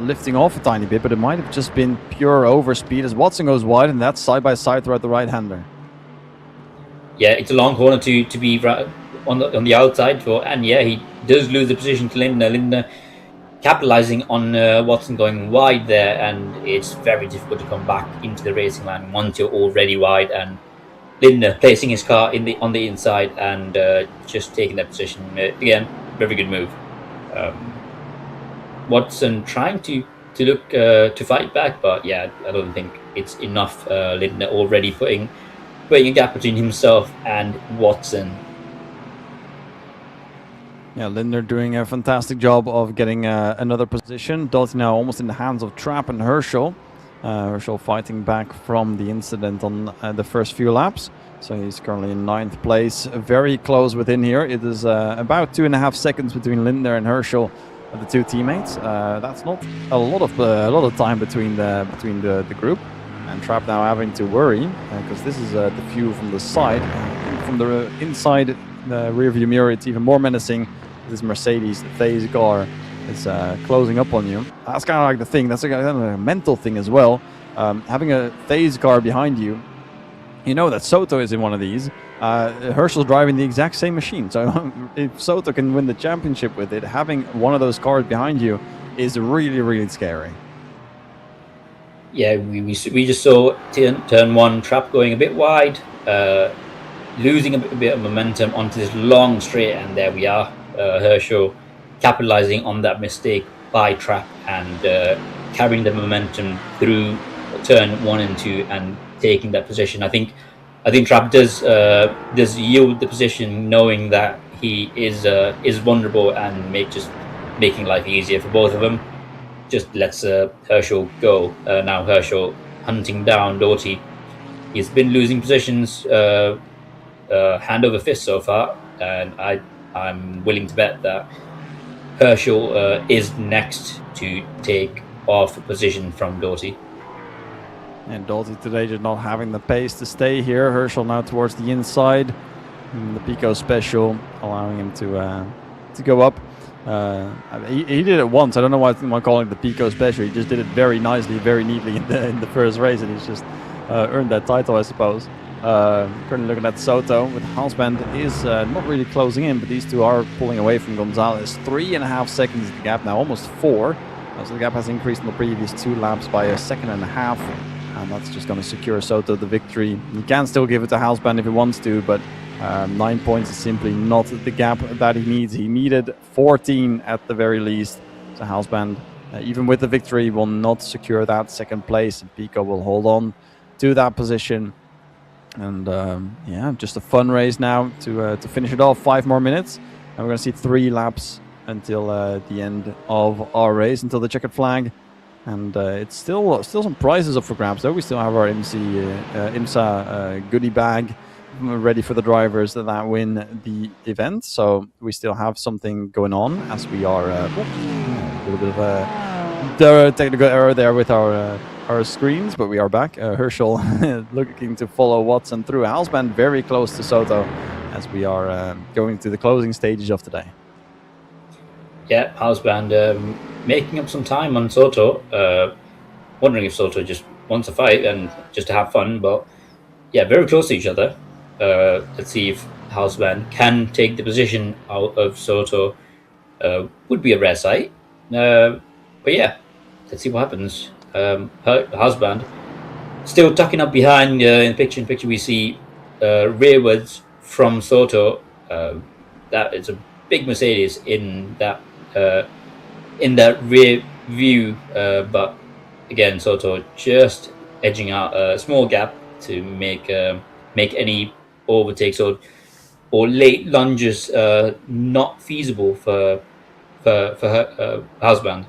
lifting off a tiny bit, but it might have just been pure overspeed as Watson goes wide, and that's side by side throughout the right-hander. Yeah, it's a long corner to be right on the outside for, and he does lose the position to Lindner. Lindner capitalizing on Watson going wide there, and it's very difficult to come back into the racing line once you're already wide. And Lindner placing his car on the inside and just taking that position again. Very good move. Watson trying to look to fight back, but I don't think it's enough. Lindner already putting a gap between himself and Watson. Yeah, Lindner doing a fantastic job of getting another position. Doughty now almost in the hands of Trapp and Herschel. Herschel fighting back from the incident on the first few laps. So he's currently in 9th place. Very close within here. It is about 2.5 seconds between Lindner and Herschel, the two teammates. That's not a lot of time between the group. And Trapp now having to worry because this is the view from the side. From the inside the rear view mirror, it's even more menacing. This Mercedes phase car is closing up on you. That's kind of like the thing. That's kind of a mental thing as well. Having a phase car behind you, you know that Soto is in one of these. Herschel's driving the exact same machine. So if Soto can win the championship with it, having one of those cars behind you is really, really scary. Yeah, we just saw turn one, Trapp going a bit wide, losing a bit of momentum onto this long straight, and there we are. Herschel capitalizing on that mistake by Trapp and carrying the momentum through turn 1 and 2 and taking that position. I think Trapp does yield the position, knowing that he is vulnerable and making life easier for both of them. Just lets Herschel go. Now Herschel hunting down Doughty. He's been losing positions hand over fist so far, and I'm willing to bet that Herschel is next to take off a position from Doughty. And Doughty today just not having the pace to stay here. Herschel now towards the inside. The Pico special allowing him to go up. He did it once. I don't know why I'm calling it the Pico special. He just did it very nicely, very neatly in the first race, and he's just earned that title, I suppose. Currently looking at Soto with Halsband is not really closing in, but these two are pulling away from Gonzalez. 3.5 seconds the gap now, almost 4. So the gap has increased in the previous 2 laps by 1.5 seconds, and that's just going to secure Soto the victory. He can still give it to Halsband if he wants to, but 9 points is simply not the gap that he needs. He needed 14 at the very least. So Halsband, even with the victory, will not secure that second place. And Pico will hold on to that position. And just a fun race now to finish it off. 5 more minutes, and we're going to see 3 laps until the end of our race, until the checkered flag. And it's still some prizes up for grabs, though. We still have our IMSA goodie bag ready for the drivers that win the event. So we still have something going on, as we are a little bit of a technical error there with our our screens, but we are back. Herschel looking to follow Watson through. Halsband very close to Soto as we are going to the closing stages of today. Yeah, Halsband making up some time on Soto. Wondering if Soto just wants to fight and just to have fun, but yeah, very close to each other. Let's see if Halsband can take the position out of Soto. Would be a rare sight. But yeah, let's see what happens. Halsband still tucking up behind in the picture. In the picture, we see rearwards from Soto. That is a big Mercedes in that rear view, but again, Soto just edging out a small gap to make any overtakes or late lunges not feasible for her Halsband.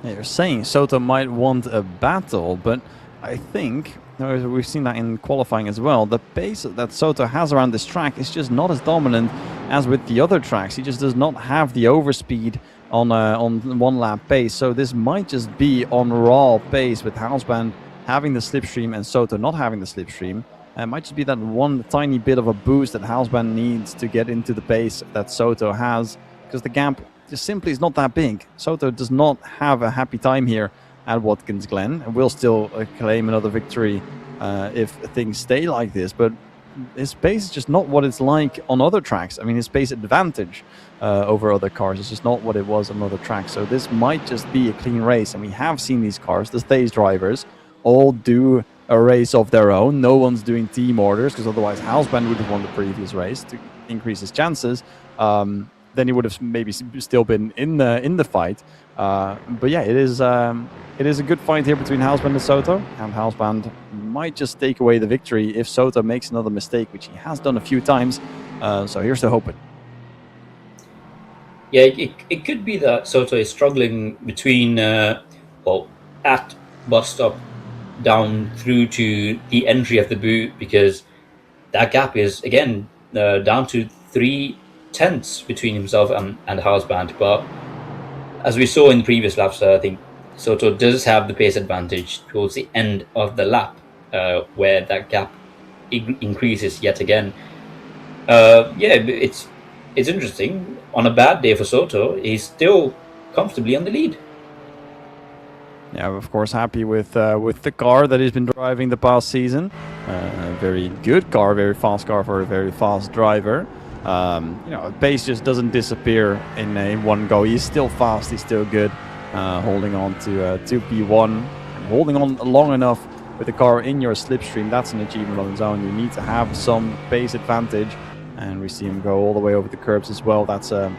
Yeah, you're saying Soto might want a battle, but I think we've seen that in qualifying as well. The pace that Soto has around this track is just not as dominant as with the other tracks. He just does not have the overspeed on one lap pace. So this might just be on raw pace with Halsband having the slipstream and Soto not having the slipstream. It might just be that one tiny bit of a boost that Halsband needs to get into the pace that Soto has, because the gap just simply is not that big. Soto does not have a happy time here at Watkins Glen and will still claim another victory if things stay like this. But his pace is just not what it's like on other tracks. I mean, his pace advantage over other cars is just not what it was on other tracks. So this might just be a clean race. And we have seen these cars, the stage drivers, all do a race of their own. No one's doing team orders, because otherwise Halsband would have won the previous race to increase his chances. Then he would have maybe still been in the fight. But yeah, it is a good fight here between Halsband and Soto, and Halsband might just take away the victory if Soto makes another mistake, which he has done a few times. So here's to hoping. Yeah, it could be that Soto is struggling between at bus stop down through to the entry of the boot, because that gap is again down to 3/10 between himself and Halsband. But as we saw in the previous laps, I think Soto does have the pace advantage towards the end of the lap, where that gap increases yet again. It's interesting. On a bad day for Soto, he's still comfortably on the lead. Yeah, of course, happy with the car that he's been driving the past season. A very good car, very fast car for a very fast driver. Pace just doesn't disappear in one go. He's still fast, he's still good, holding on to 2P1, holding on long enough with the car in your slipstream. That's an achievement on its own. You need to have some pace advantage, and we see him go all the way over the curbs as well. That's a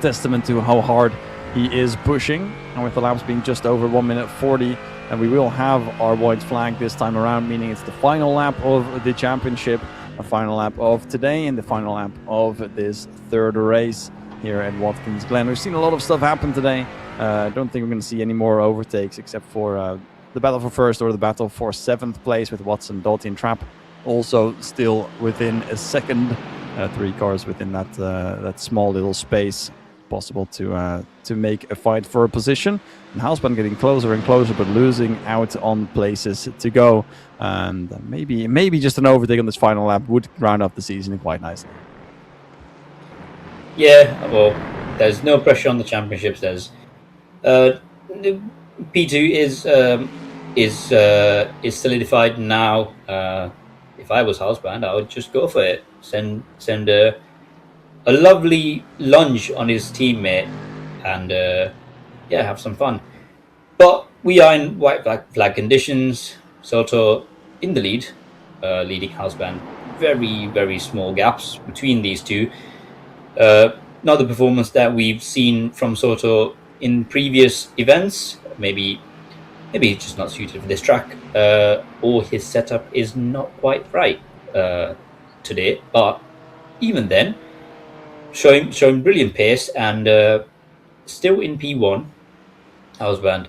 testament to how hard he is pushing, and with the laps being just over 1 minute 40, and we will have our white flag this time around, meaning it's the final lap of the championship, a final lap of today, and the final lap of this third race here at Watkins Glen. We've seen a lot of stuff happen today. I don't think we're going to see any more overtakes except for the battle for first or the battle for 7th place with Watson, Doughty, and Trapp also still within a second. 3 cars within that small little space possible to make a fight for a position. And Halsband getting closer and closer, but losing out on places to go. And maybe just an overtake on this final lap would round up the season quite nicely. Yeah, well, there's no pressure on the championships. There's P2 is solidified now. If I was Halsband, I would just go for it. Send a lovely lunge on his teammate, and have some fun. But we are in white flag conditions. Soto in the lead, leading Halsband. Very, very small gaps between these two. Not the performance that we've seen from Soto in previous events. Maybe he's just not suited for this track, or his setup is not quite right today. But even then, showing brilliant pace, and still in P1. Halsband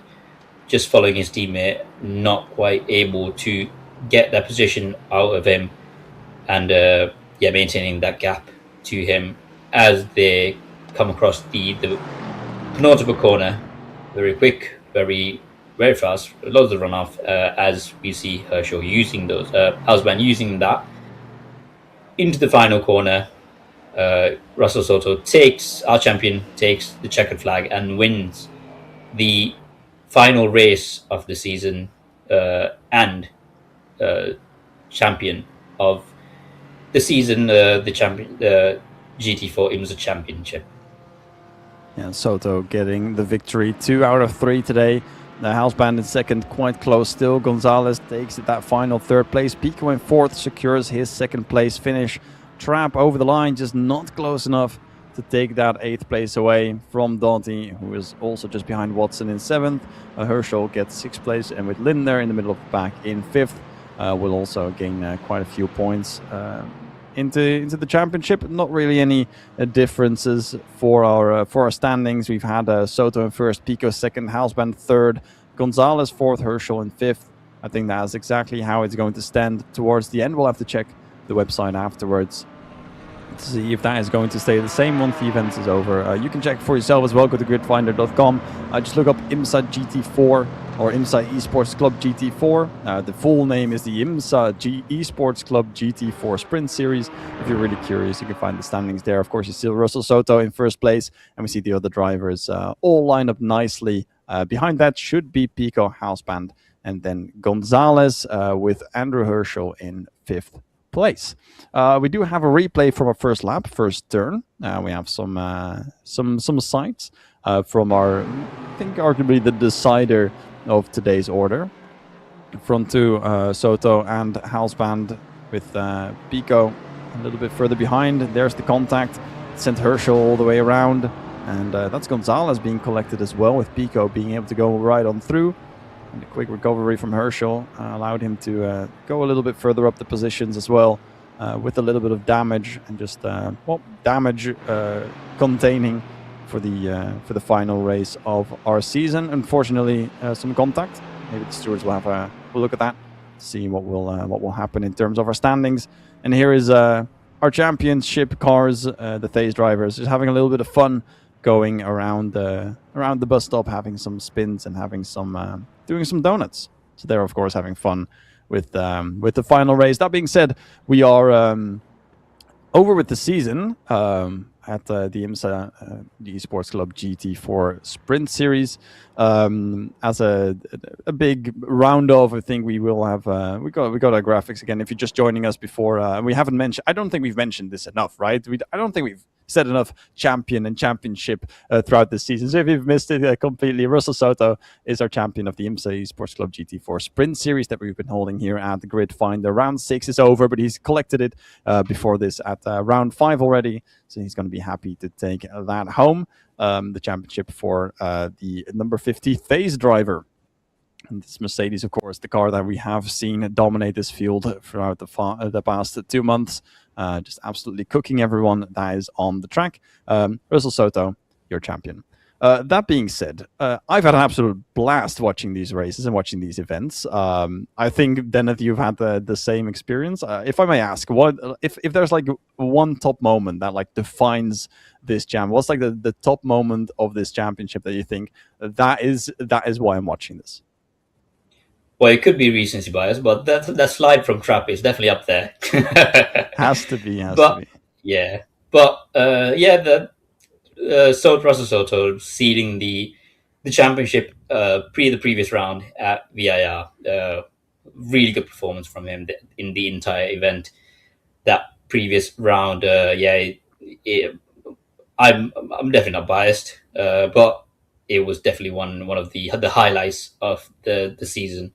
just following his teammate, not quite able to get that position out of him, and maintaining that gap to him as they come across the penultimate corner. Very quick, very very fast, loads of runoff, as we see Herschel using those, Hausman using that into the final corner. Russell Soto our champion takes the checkered flag and wins the final race of the season, and champion of the season, the GT4 IMSA Championship. Yeah, Soto getting the victory, 2 out of 3 today. The house band in second, quite close still. Gonzalez takes that final third place. Pico in fourth, secures his second place finish. Trap over the line, just not close enough to take that 8th place away from Dante, who is also just behind Watson in 7th. Herschel gets 6th place, and with Lynn there in the middle of the pack in 5th, will also gain quite a few points into the championship. Not really any differences for our standings. We've had Soto in first, Pico second, Houseband third, Gonzalez fourth, Herschel in 5th. I think that's exactly how it's going to stand towards the end. We'll have to check the website afterwards to see if that is going to stay the same once the event is over. You can check for yourself as well. Go to gridfinder.com. Just look up IMSA GT4 or IMSA Esports Club GT4. The full name is the IMSA Esports Club GT4 Sprint Series. If you're really curious, you can find the standings there. Of course, you see Russell Soto in first place, and we see the other drivers all lined up nicely. Behind that should be Pico, Houseband, and then Gonzalez with Andrew Herschel in 5th place. We do have a replay from our first lap, first turn. We have some sights from our, I think, arguably the decider of today's order. Front two, Soto and Houseband with Pico a little bit further behind. There's the contact. Sent Herschel all the way around, and that's Gonzalez being collected as well, with Pico being able to go right on through. And a quick recovery from Herschel allowed him to go a little bit further up the positions as well, with a little bit of damage and just damage containing for the final race of our season. Unfortunately, some contact. Maybe the stewards will have a look at that, see what will happen in terms of our standings. And here is our championship cars, the Thais drivers, just having a little bit of fun going around the bus stop, having some spins and having some doing some donuts. So they're of course having fun with the final race. That being said, we are over with the season at the IMSA the Esports Club GT4 Sprint Series. As a big round off, I think we will have we got our graphics again. If you're just joining us before, we haven't mentioned. I don't think we've mentioned this enough, right? I don't think we've said enough champion and championship throughout this season. So if you've missed it completely, Russell Soto is our champion of the IMSA Esports Club GT4 Sprint Series that we've been holding here at the Gridfinder. Round 6 is over, but he's collected it before this at round 5 already. So he's going to be happy to take that home, the championship for the number 50 Thais driver. And this Mercedes, of course, the car that we have seen dominate this field throughout the past 2 months. Just absolutely cooking everyone that is on the track. Russell Soto, your champion. That being said, I've had an absolute blast watching these races and watching these events. I think, Deneth, you've had the same experience. If I may ask, what if there's like one top moment that like defines this jam? What's like the top moment of this championship that you think that is why I'm watching this? Well, it could be recency bias, but that slide from Trap is definitely up there. Has to be. Yeah, but the Russell Soto seeding the championship the previous round at VIR. Really good performance from him in the entire event. That previous round, I'm definitely not biased, but it was definitely one of the highlights of the season.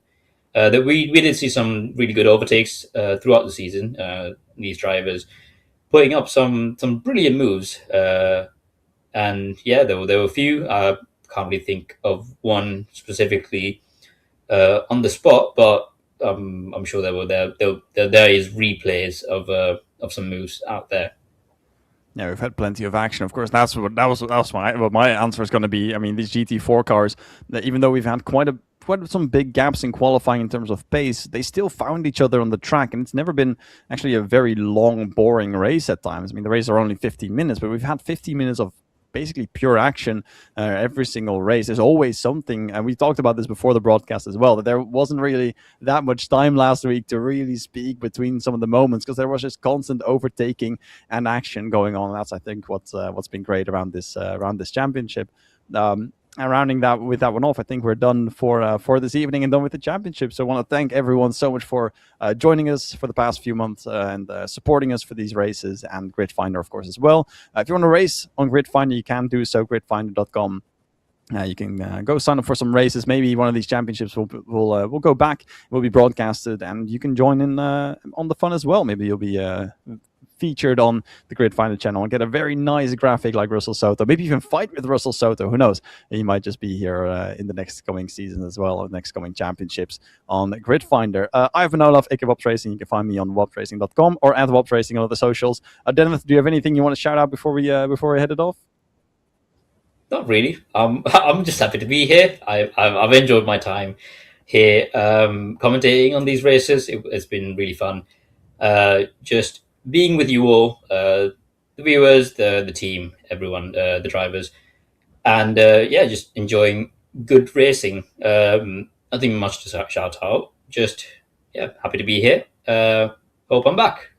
That we did see some really good overtakes throughout the season. These drivers putting up some brilliant moves, and yeah, there were a few. I can't really think of one specifically on the spot, but I'm sure there is replays of some moves out there. Yeah, we've had plenty of action. Of course, that was my answer is going to be. I mean, these GT4 cars, even though we've had quite some big gaps in qualifying in terms of pace, they still found each other on the track, and it's never been actually a very long, boring race at times. I mean, the races are only 15 minutes, but we've had 15 minutes of basically pure action every single race. There's always something, and we talked about this before the broadcast as well, that there wasn't really that much time last week to really speak between some of the moments, because there was just constant overtaking and action going on. That's, I think, what's been great around this championship. And rounding that with that one off, I think we're done for this evening and done with the championship. So I want to thank everyone so much for joining us for the past few months and supporting us for these races, and Gridfinder, of course, as well. If you want to race on Gridfinder, you can do so, gridfinder.com. You can go sign up for some races. Maybe one of these championships will go back, will be broadcasted, and you can join in on the fun as well. Maybe you'll be featured on the Gridfinder channel and get a very nice graphic like Russell Soto. Maybe even fight with Russell Soto. Who knows? He might just be here in the next coming season as well, or next coming championships on Gridfinder. I've been Olaf, aka Wops Racing. You can find me on wopsracing.com or at Wops Racing on other socials. Dennis, do you have anything you want to shout out before we head it off? Not really. I'm just happy to be here. I've enjoyed my time here commentating on these races. It's been really fun. Just being with you all, the viewers, the team, everyone, the drivers, and just enjoying good racing. Nothing much to shout out. Just happy to be here. Hope I'm back.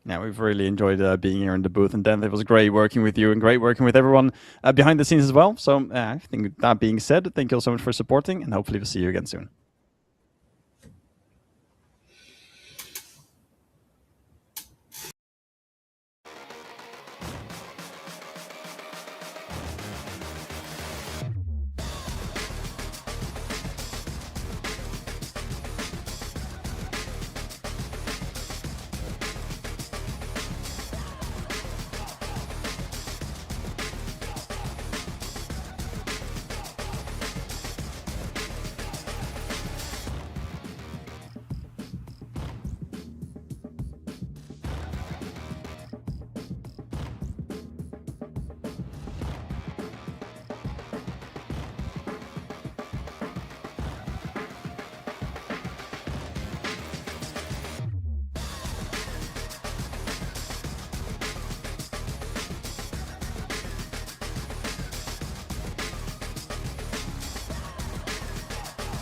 Yeah, we've really enjoyed being here in the booth, and then it was great working with you and great working with everyone behind the scenes as well. So I think that being said, thank you all so much for supporting, and hopefully we'll see you again soon.